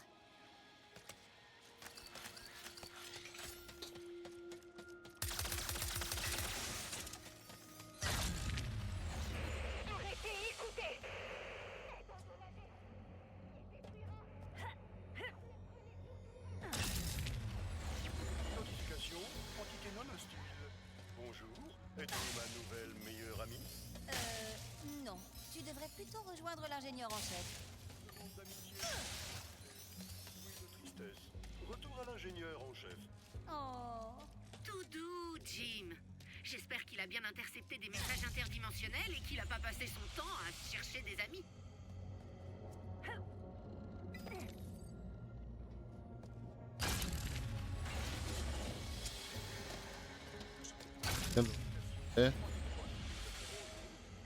Arrêtez, écoutez. Notification, Antikenon hostile. Bonjour, êtes-vous ma nouvelle meilleure amie? Non. Tu devrais plutôt rejoindre l'ingénieur en chef. Demande d'amitié. Oui, de tristesse. Retour à l'ingénieur en chef. Oh. Tout doux, Jim. J'espère qu'il a bien intercepté des messages interdimensionnels et qu'il a pas passé son temps à chercher des amis. Eh,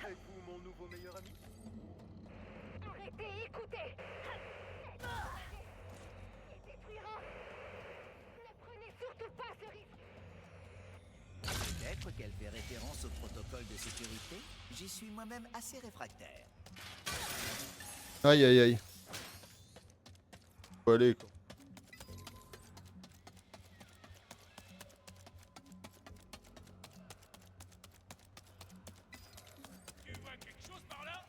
Êtes-vous mon nouveau meilleur ami? Arrêtez, écoutez. C'est détruirant. Ne prenez surtout pas ce risque. Peut-être Peut-être qu'elle fait référence au protocole de sécurité. J'y suis moi-même assez réfractaire. Aïe aïe aïe. Faut aller quoi. Tu vois quelque chose par là?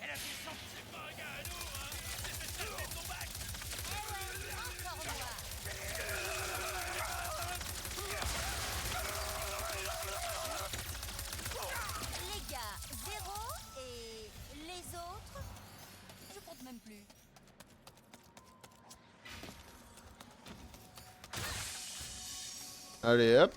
Elle a fait sens que c'est pas un gars à nous, hein? C'est ça, c'est ton bac! Encore moi. Les gars, 0 et les autres, je compte même plus. Allez hop.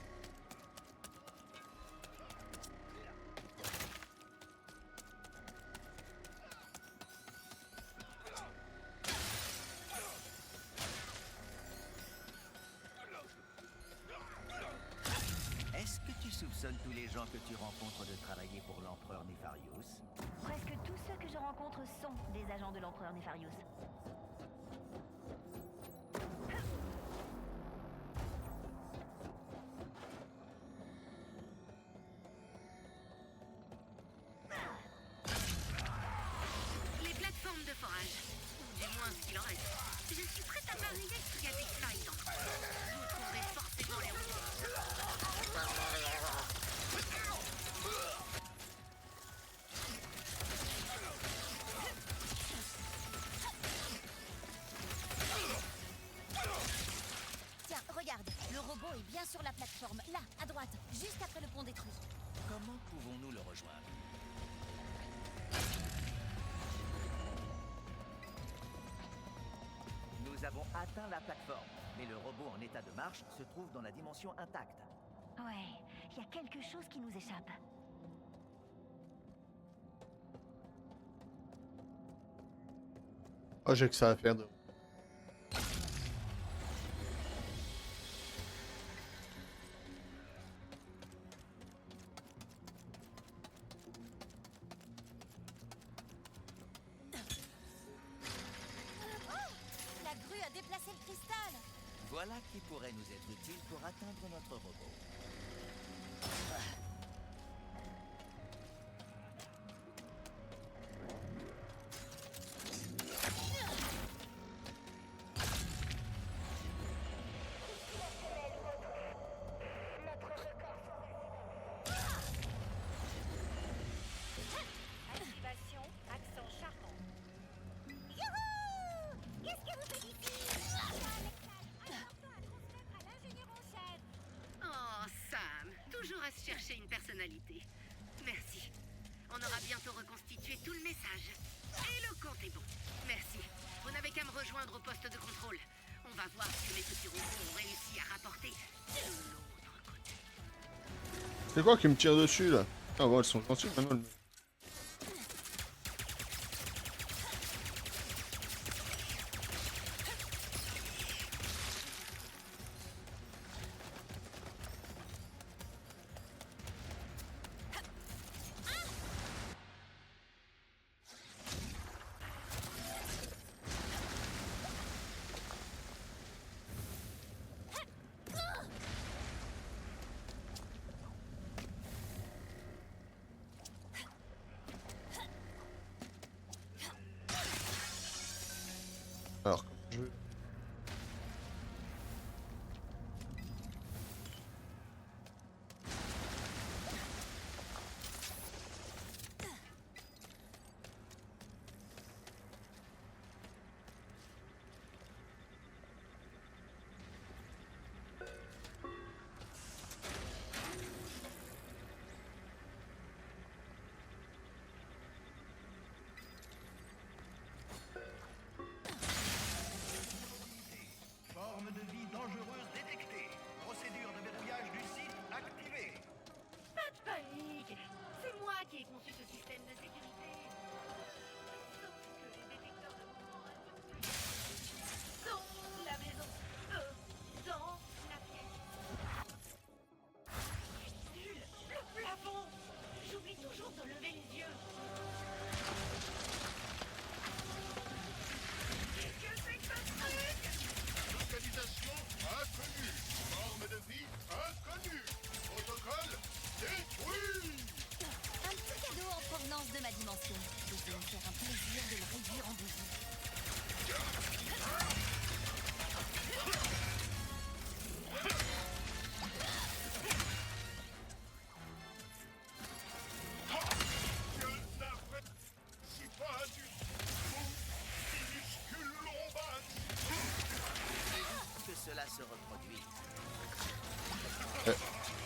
Est-ce que tu soupçonnes tous les gens que tu rencontres de travailler pour l'empereur Nefarius? Presque tous ceux que je rencontre sont des agents de l'empereur Nefarius. Les plateformes de forage, ou du moins ce qu'il en reste. Je suis prête à parier qu'il y a des failles dans le code. Vous trouverez forcément les robots. Tiens, regarde, le robot est bien sur la plateforme, là, à droite, juste après le pont détruit. Comment pouvons-nous le rejoindre? Nous avons atteint la plateforme, mais le robot en état de marche se trouve dans la dimension intacte. Ouais, il y a quelque chose qui nous échappe. Oh j'ai que ça à faire de. La grue a déplacé le cristal. Voilà qui pourrait nous être utile pour atteindre notre robot. Notre record Activation, accent charmant. Youhou! Qu'est-ce que vous faites ici? À l'ingénieur en chef. Oh, Sam, toujours à se chercher une personnalité. Merci. On aura bientôt reconstitué tout le message. Et le compte est bon. Merci. Vous n'avez qu'à me rejoindre au poste de contrôle. On va voir ce que mes petits robots ont réussi à rapporter de l'autre côté. C'est quoi qui me tire dessus là? Ah bon elles sont gentilles maintenant.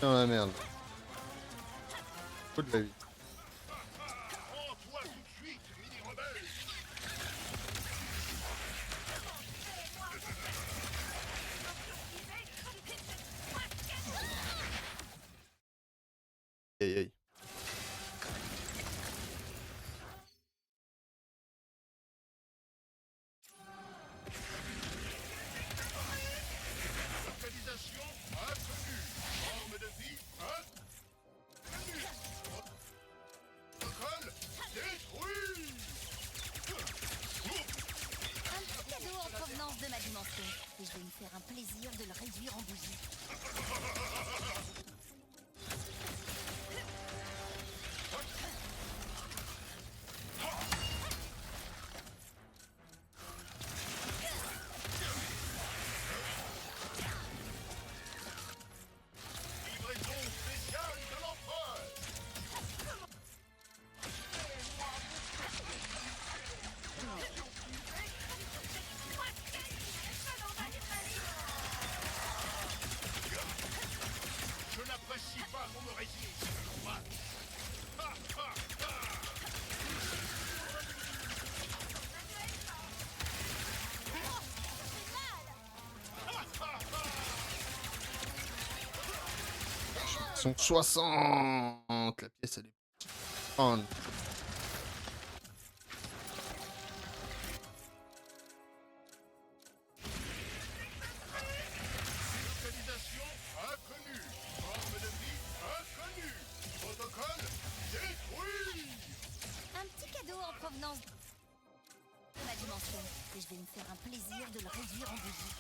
Dans la merde. Faut de la vie. Rends-toi tout de suite, mini-rebelle. Aïe aïe. Localisation inconnue. Forme de vie inconnue. Protocole détruit. Un petit cadeau en provenance de ma dimension. Et je vais me faire un plaisir de le réduire en bougie. Livraison spéciale de l'empereur. Je n'apprécie pas qu'on me résiste. Ha, ha, ha. Ils sont 60. La pièce elle est grande. Localisation inconnue. Forme de vie inconnue. Protocole détruit. Un petit cadeau en provenance de ma dimension. Et je vais me faire un plaisir de le réduire en bougie.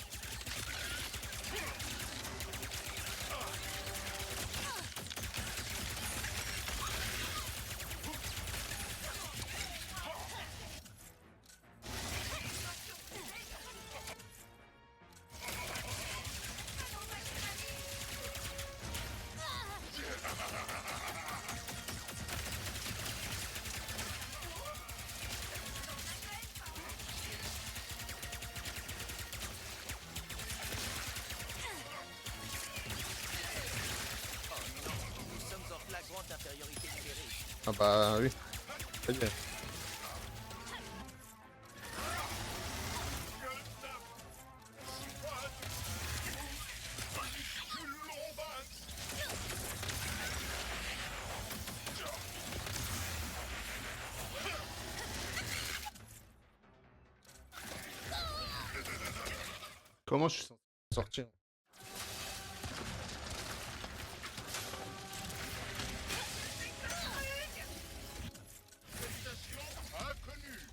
Nous sommes en flagrante infériorité numérique. Ah bah oui. Très bien. Comment je suis censé sortir? Localisation inconnue.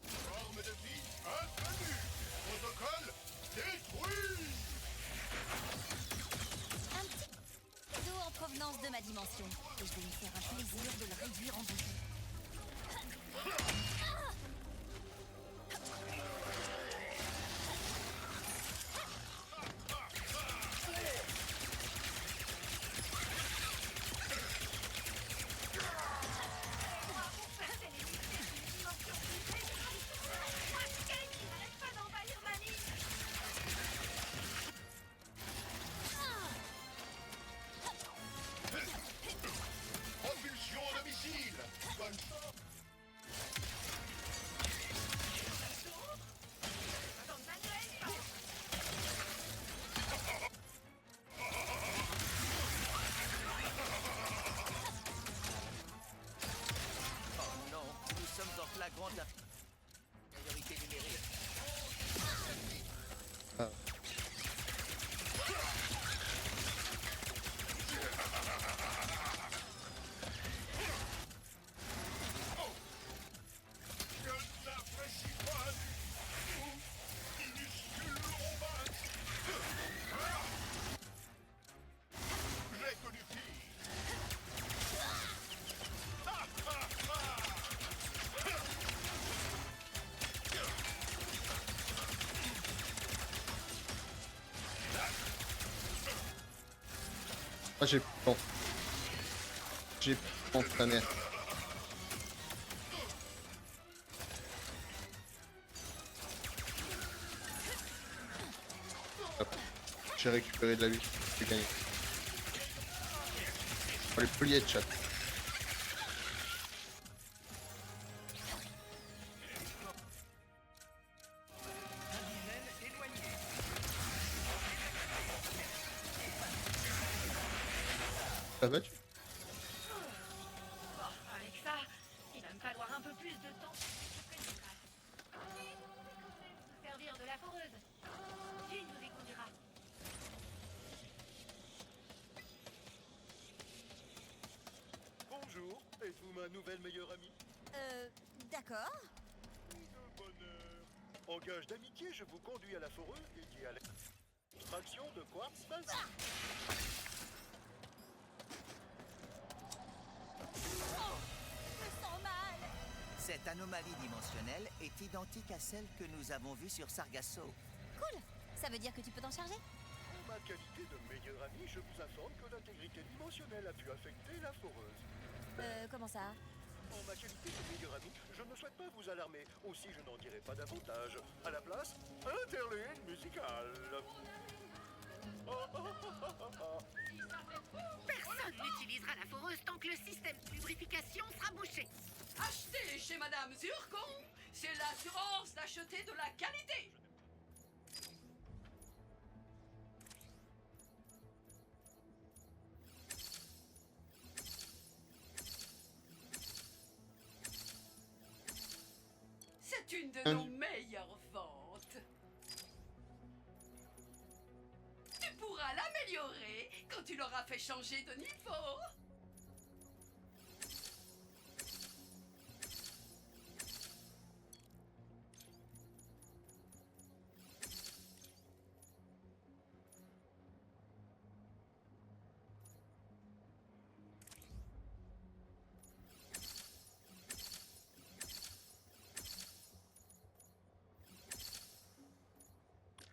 Forme de vie inconnue. Protocole détruit. Un petit cadeau en provenance de ma dimension. Et je vais me faire un plaisir de le réduire en bougie. Propulsion de missile. Bonne chance. Oh non, nous sommes en flagrante infériorité numérique. Je n'apprécie pas du tout. Minuscule Rombax. J'ai connu pire. Ha, ha, ha. Ah j'ai bon. J'ai bon ta mère. Hop. J'ai récupéré de la vie. J'ai gagné. Faut les plier, chat. Ça va, tu... Bon, avec ça, il va me falloir un peu plus de temps pour que je prenne mes traces. Servir de la foreuse. Jean nous y conduira. Bonjour, êtes-vous ma nouvelle meilleure amie? D'accord. De bonheur. En gage d'amitié, je vous conduis à la foreuse dédiée à l'extraction de quartz basique. Je me sens mal. Cette anomalie dimensionnelle est identique à celle que nous avons vue sur Sargasso. Cool. Ça veut dire que tu peux t'en charger? En ma qualité de meilleur ami, je vous informe que l'intégrité dimensionnelle a pu affecter la foreuse. Comment ça? En ma qualité de meilleur ami, je ne souhaite pas vous alarmer. Aussi, je n'en dirai pas davantage. À la place, interlude musical. Personne n'utilisera la foreuse tant que le système de lubrification sera bouché. Achetez chez Madame Zurkon, c'est l'assurance d'acheter de la qualité. C'est une de nos meilleures ventes. Tu pourras l'améliorer quand tu l'auras fait changer de niveau.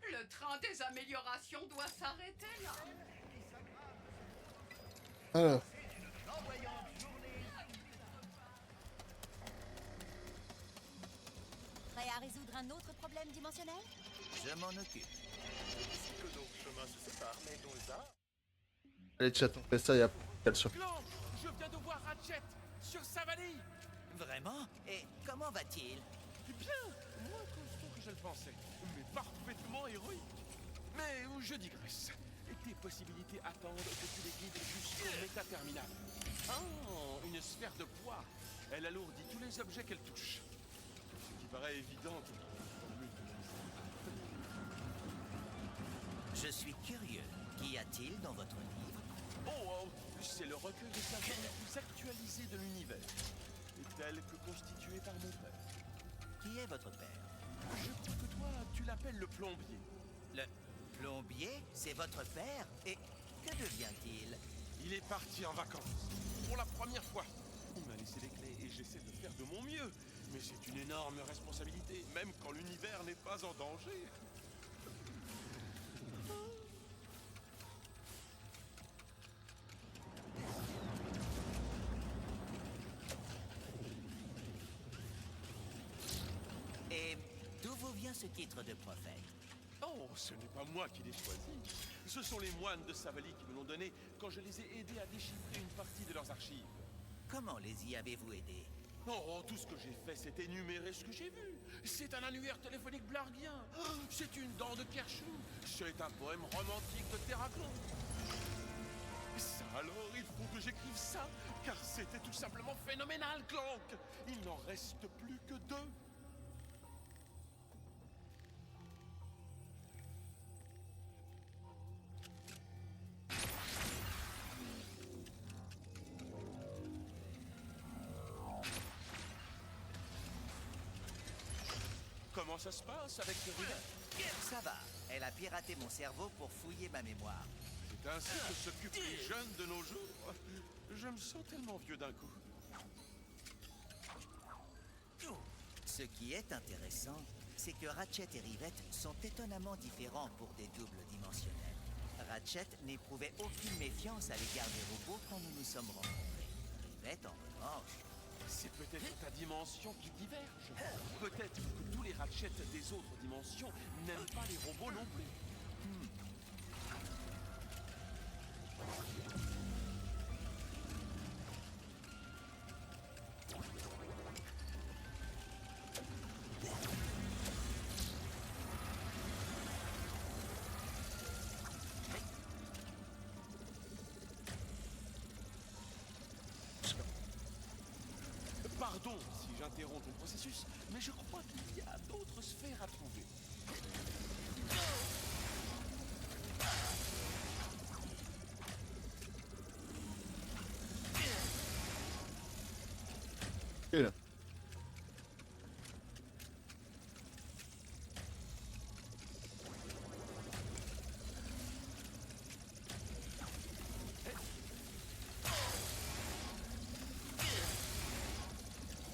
Le train des améliorations doit s'arrêter là. Alors. Prêt à résoudre un autre problème dimensionnel? Je m'en occupe. Ici que nos chemins se séparent, mais nos arts... Allez, chat, on fait ça, y'a quelle sur. Clan, je viens de voir Ratchet sur Savali. Vraiment? Et comment va-t-il? Bien, moins costaud que je le pensais, mais parfaitement héroïque. Mais je digresse. Des possibilités attendent que tu les guides jusqu'au métaterminal. Oh, une sphère de poids. Elle alourdit tous les objets qu'elle touche. Ce qui paraît évident. Je suis curieux. Qu'y a-t-il dans votre livre? Oh, c'est le recueil des savoirs les plus actualisés de l'univers. Tel que constitué par mon père. Qui est votre père? Je crois que toi, tu l'appelles le plombier. Le plombier? C'est votre père? Et que devient-il? Il est parti en vacances. Pour la première fois. Il m'a laissé les clés et j'essaie de faire de mon mieux. Mais c'est une énorme responsabilité, même quand l'univers n'est pas en danger. Et d'où vous vient ce titre de prophète? Oh, ce n'est pas moi qui l'ai choisi. Ce sont les moines de Savali qui me l'ont donné quand je les ai aidés à déchiffrer une partie de leurs archives. Comment les y avez-vous aidés? Oh, tout ce que j'ai fait, c'est énumérer ce que j'ai vu. C'est un annuaire téléphonique blarguien. C'est une dent de Kershou. C'est un poème romantique de Terraclon. Ça alors, il faut que j'écrive ça, car c'était tout simplement phénoménal, Clank. Il n'en reste plus que 2. Comment ça se passe avec Rudin? Ça va. Elle a piraté mon cerveau pour fouiller ma mémoire. C'est ainsi que s'occupent les jeunes de nos jours. Je me sens tellement vieux d'un coup. Ce qui est intéressant, c'est que Ratchet et Rivette sont étonnamment différents pour des doubles dimensionnels. Ratchet n'éprouvait aucune méfiance à l'égard des robots quand nous nous sommes rencontrés. Rivette, en revanche... C'est peut-être ta dimension qui diverge. Peut-être que tous les Ratchets des autres dimensions n'aiment pas les robots non plus. j'interromps ton processus, mais je crois qu'il y a d'autres sphères à trouver. Et là.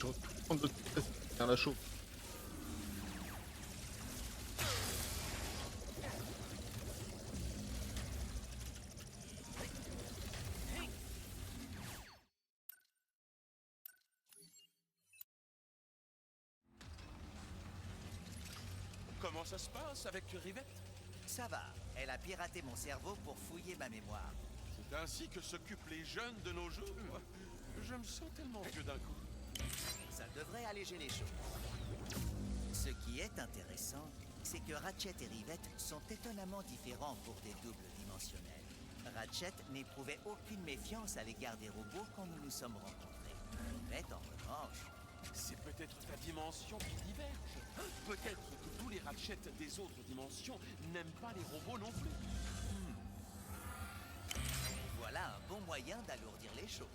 Je reprends de vitesse, faire la chaud. Comment ça se passe avec Rivette? Ça va, elle a piraté mon cerveau pour fouiller ma mémoire. C'est ainsi que s'occupent les jeunes de nos jours. Je me sens tellement vieux d'un coup. Ça devrait alléger les choses. Ce qui est intéressant, c'est que Ratchet et Rivette sont étonnamment différents pour des doubles dimensionnels. Ratchet n'éprouvait aucune méfiance à l'égard des robots quand nous nous sommes rencontrés. Rivette, en revanche, C'est peut-être ta dimension qui diverge. Peut-être que tous les Ratchets des autres dimensions n'aiment pas les robots non plus. voilà un bon moyen d'alourdir les choses.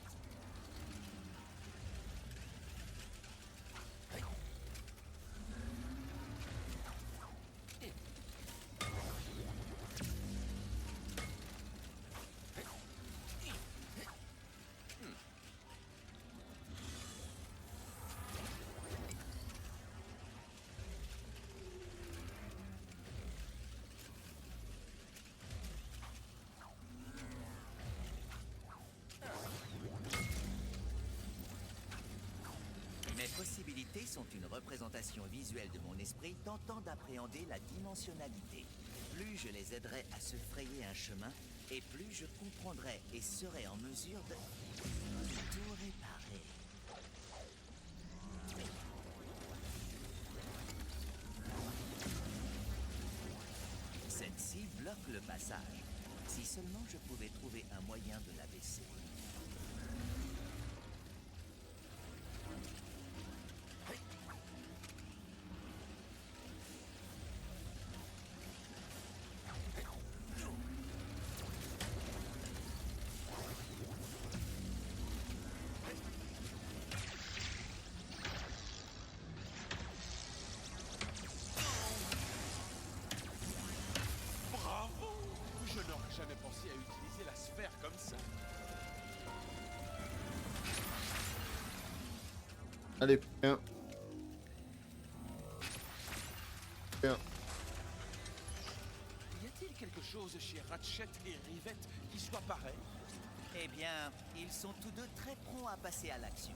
Mes possibilités sont une représentation visuelle de mon esprit tentant d'appréhender la dimensionnalité. Plus je les aiderai à se frayer un chemin, et plus je comprendrai et serai en mesure de tout réparer. Celle-ci bloque le passage. Si seulement je pouvais trouver un moyen de l'abaisser. Bravo! Je n'aurais jamais pensé à utiliser la sphère comme ça. Allez, viens. Viens. Y a-t-il quelque chose chez Ratchet et Rivette qui soit pareil? Eh bien, ils sont tous deux très prompts à passer à l'action.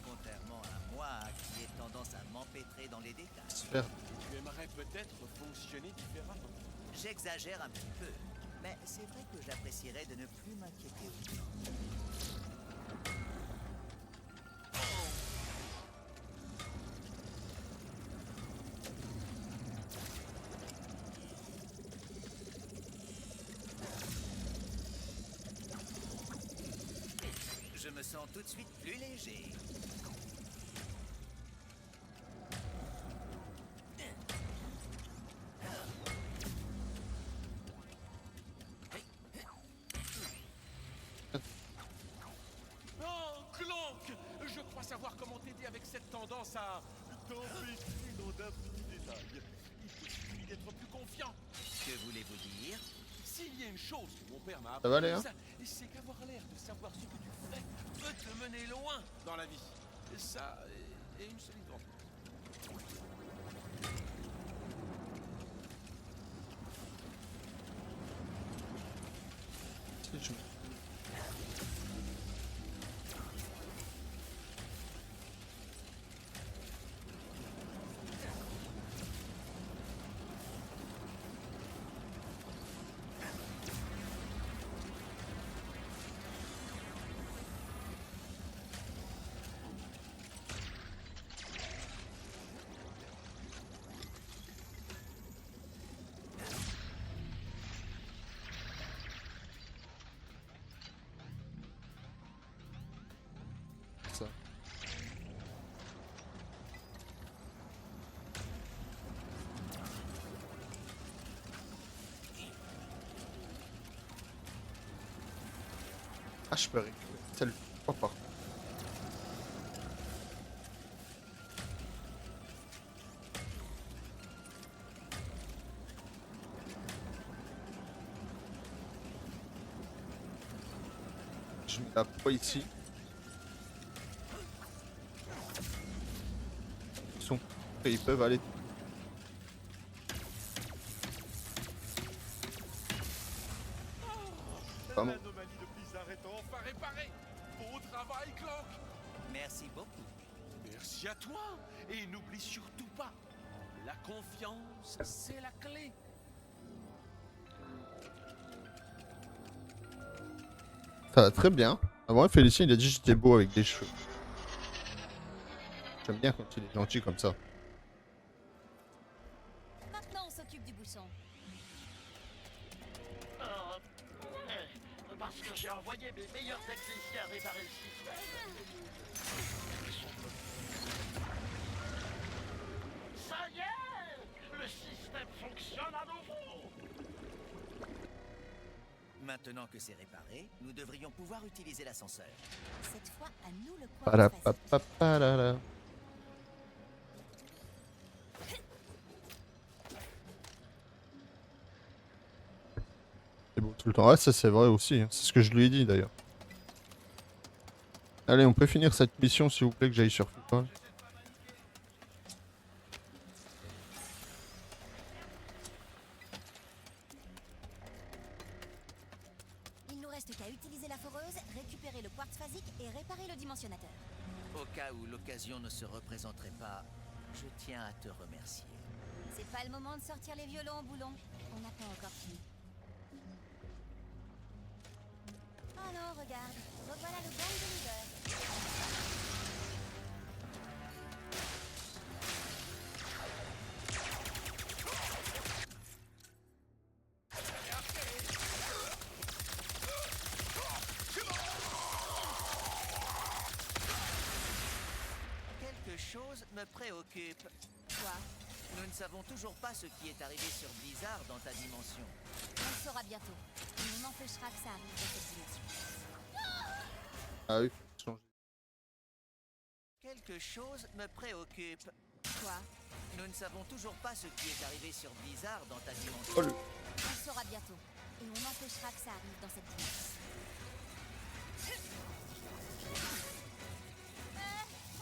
Contrairement à moi, qui ai tendance à m'empêtrer dans les détails. Sphère. Tu aimerais peut-être fonctionner différemment. J'exagère un petit peu, mais c'est vrai que j'apprécierais de ne plus m'inquiéter autant. Je me sens tout de suite plus léger. Oh, Clank! Je crois savoir comment t'aider avec cette tendance à t'empêcher dans d'infinis détails. Il te suffit d'être plus confiant. Que voulez-vous dire? S'il y a une chose que mon père m'a Ça va aller, apprise, c'est qu'avoir l'air de savoir ce que tu fais peut te mener loin dans la vie. Et ça est une solide rencontre. Si je- Ah, je peux récupérer celle. Pourquoi pas. Je mets la proie ici. Ils sont prêts, ils peuvent aller. Pas bon. L'anomalie de Blizzard est enfin réparée. Beau travail, Clank. Merci beaucoup. Merci à toi. Et n'oublie surtout pas, la confiance, c'est la clé. Ça va très bien. Avant, Félicien, il a dit que j'étais beau avec des cheveux. J'aime bien quand il est gentil comme ça. Maintenant, on s'occupe du bouchon. Parce que j'ai envoyé mes meilleurs techniciens réparer le système. Ça y est, le système fonctionne à nouveau. Maintenant que c'est réparé, nous devrions pouvoir utiliser l'ascenseur. Cette fois, à nous le coin Parapapapalala. C'est beau tout le temps. Ah, ça c'est vrai aussi. Hein. C'est ce que je lui ai dit d'ailleurs. Allez, on peut finir cette mission s'il vous plaît que j'aille sur FIFA. Il nous reste qu'à utiliser la foreuse, récupérer le quartz phasique et réparer le dimensionnateur. Au cas où l'occasion ne se représenterait pas, je tiens à te remercier. C'est pas le moment de sortir les violons au boulon. On n'a pas encore fini. Oh non, regarde. Revoilà le gang de leader. Quelque chose me préoccupe. Quoi? Nous ne savons toujours pas ce qui est arrivé sur Blizzard dans ta dimension. On le saura bientôt. Et on empêchera que ça arrive dans cette dimension. Ah oui, faut changer. Quelque chose me préoccupe. Quoi? Nous ne savons toujours pas ce qui est arrivé sur Blizzard dans ta dimension. Oh, le... On le saura bientôt. Et on empêchera que ça arrive dans cette dimension.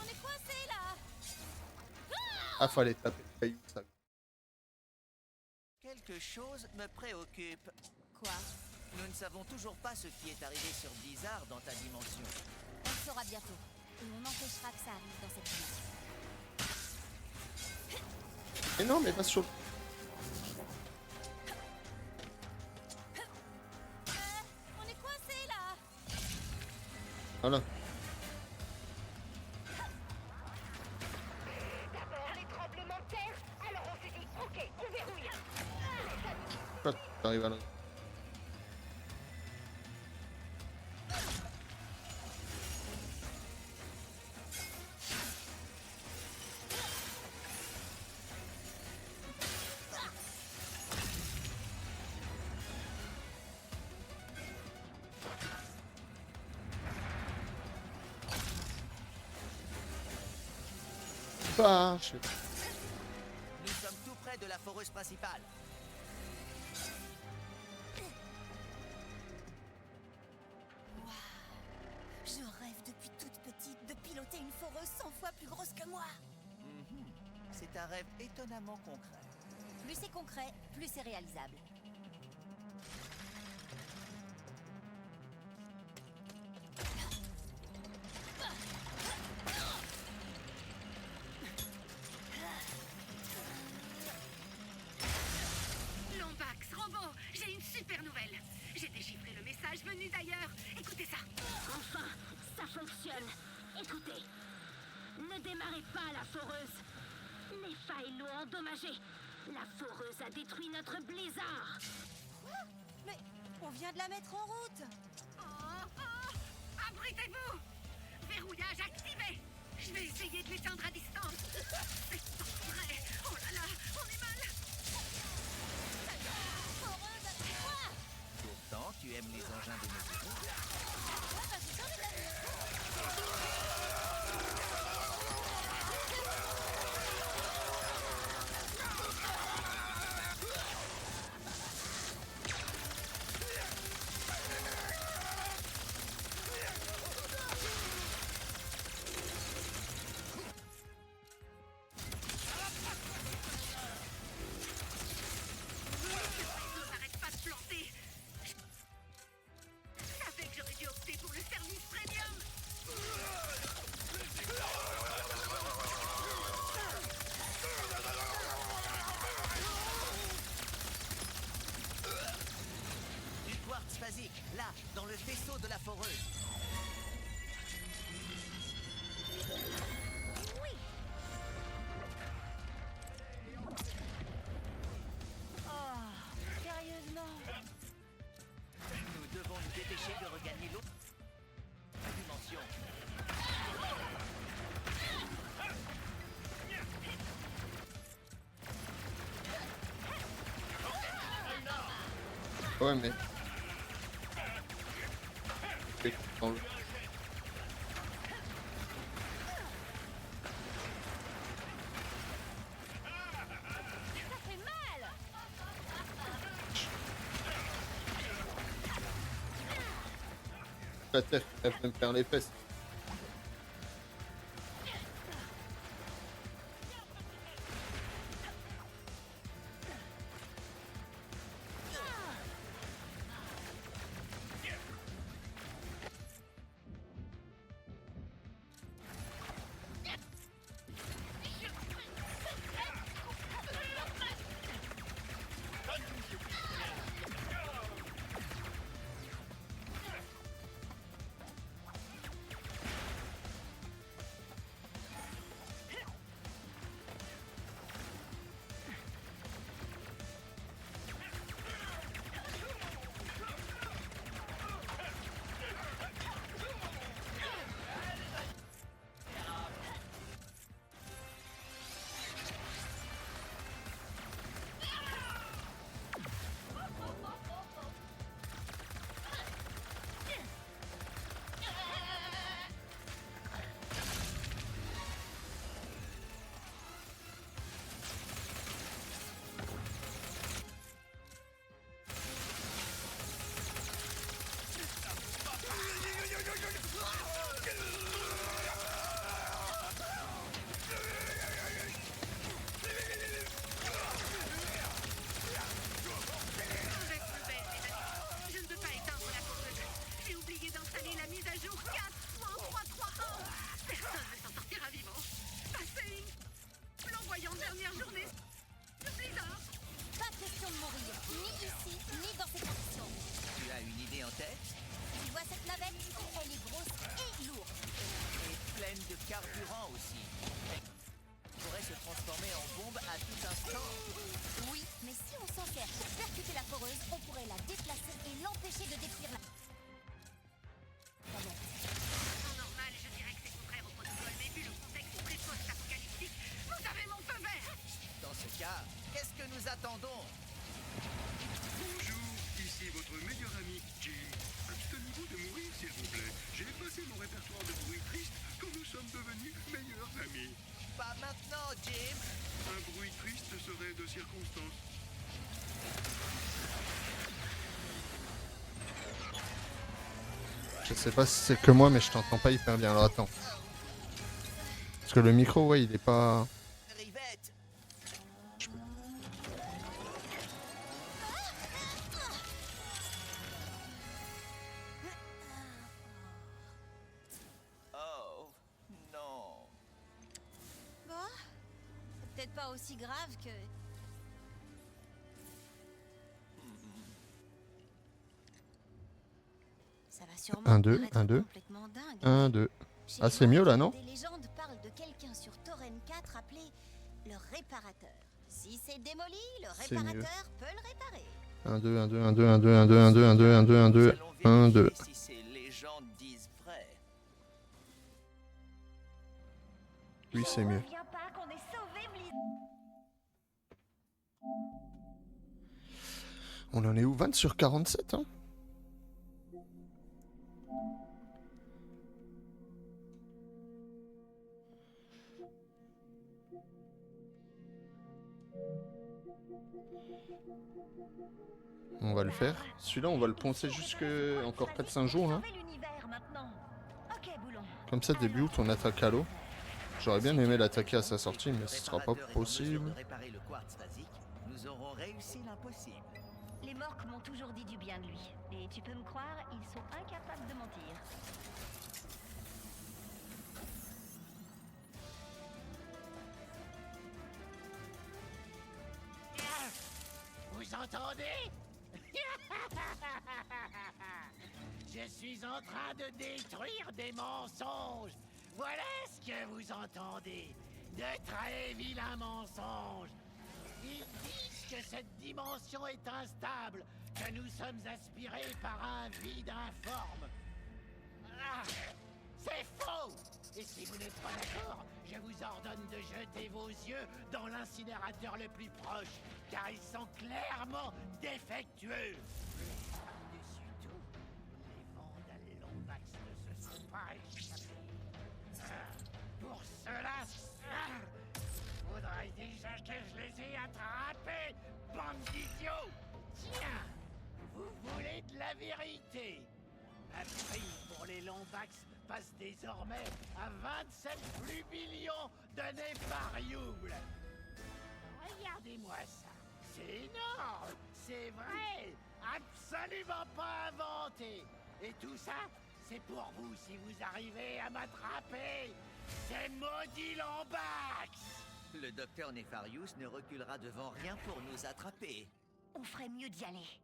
On est coincé là! Ah, fallait taper le caillou, ça. Quelque chose me préoccupe. Quoi? Nous ne savons toujours pas ce qui est arrivé sur Blizzard dans ta dimension. On le saura bientôt. Et on empêchera que ça arrive dans cette dimension. Mais non, mais pas sur... On est coincé là! Voilà. D'abord les tremblements de terre, alors on s'est dit, ok, on verrouille. Pourquoi t'arrives à la... Ah, je... Nous sommes tout près de la foreuse principale. Je rêve depuis toute petite de piloter une foreuse 100 fois plus grosse que moi. C'est un rêve étonnamment concret. Plus c'est concret, plus c'est réalisable. Lombax, robot, j'ai une super nouvelle. J'ai déchiffré le message venu d'ailleurs. Écoutez ça. Enfin, ça fonctionne. Écoutez, ne démarrez pas la foreuse. Les failles l'ont endommagée. La foreuse a détruit notre blizzard. Quoi? Mais on vient de la mettre en route. Abritez-vous. Verrouillage activé. Je vais essayer de l'éteindre à distance. C'est pas vrai. Oh là là, on est mal. Foreuse, appuie-toi! Pourtant, tu aimes les engins de mesure. physique, là, dans le vaisseau de la foreuse. Sérieusement? Nous devons nous dépêcher de regagner l'autre dimension. Ouais, mais. Ok, dans le- Ça fait mal! La terre, elle peut me faire les fesses. Je ne peux pas éteindre la foreuse. J'ai oublié d'installer la mise à jour 4.331. Personne ne s'en sortira vivant. Passez une flamboyante dernière journée de Blizzard. Pas question de mourir, ni ici, ni dans cette action. Tu as une idée en tête? Tu vois cette navette? Elle est grosse et lourde. Et pleine de carburant aussi. Elle pourrait se transformer en bombe à tout instant. Oui, mais si on s'en sert pour percuter la foreuse, on pourrait la déplacer et l'empêcher de détruire la... En normal, je dirais que c'est contraire au protocole, mais vu le contexte très post-apocalyptique, vous avez mon feu vert. Dans ce cas, qu'est-ce que nous attendons? Bonjour, ici votre meilleur ami, Jim. Abstenez-vous de mourir, s'il vous plaît. J'ai effacé mon répertoire de bruits tristes quand nous sommes devenus meilleurs amis. Pas maintenant, Jim. Un bruit triste serait de circonstance. Je sais pas si c'est que moi, mais je t'entends pas hyper bien. Alors attends. Parce que le micro, ouais, il est pas. Rivette. Oh, non. Bon, c'est peut-être pas aussi grave que... Ça va sûrement 1, 2, paraître 1, 2. complètement dingue. 1, 2. Chez Ah, c'est moi, mieux là, non? Des légendes parlent de quelqu'un sur Tauren 4 appelé le réparateur. Si c'est démoli, le C'est mieux. réparateur peut le réparer. 1, 2, 1, 2, 1, 2, 1, 2, 1, 2, 1, 2, 1, 2, 1, 2, 1, 2, Nous allons 1, 2. vérifier si ces légendes disent vrai. Oui, c'est mieux. Viens pas qu'on ait sauvé Blizzard. On en est où? 20 sur 47, hein? On va le faire. Celui-là, on va le poncer jusque encore 4-5 jours, hein. Sauver l'univers maintenant. Ok, Boulon. Comme ça, début août, on attaque Halo. J'aurais bien aimé l'attaquer à sa sortie, mais ce sera pas Réparateur est en mesure possible. de réparer le quartz basique. Nous aurons réussi l'impossible. Les Morks m'ont toujours dit du bien de lui. Et tu peux me croire, ils sont incapables de mentir. Vous entendez? Je suis en train de détruire des mensonges. Voilà ce que vous entendez. De très vilains mensonges. Ils disent que cette dimension est instable, que nous sommes aspirés par un vide informe. Ah, c'est faux! Et si vous n'êtes pas d'accord, je vous ordonne de jeter vos yeux dans l'incinérateur le plus proche, car ils sont clairement défectueux. Par-dessus tout, les vandales Lombax ne se sont pas échappés. Pour cela, faudrait déjà que je les ai attrapés, bande d'idiots! Tiens, vous voulez de la vérité? La prime pour les Lombax passe désormais à 27 plus millions donnés par Youble. Regardez-moi ça. C'est énorme, c'est vrai, absolument pas inventé. Et tout ça, c'est pour vous si vous arrivez à m'attraper. Ces maudits Lombax! Le docteur Nefarius ne reculera devant rien pour nous attraper. On ferait mieux d'y aller.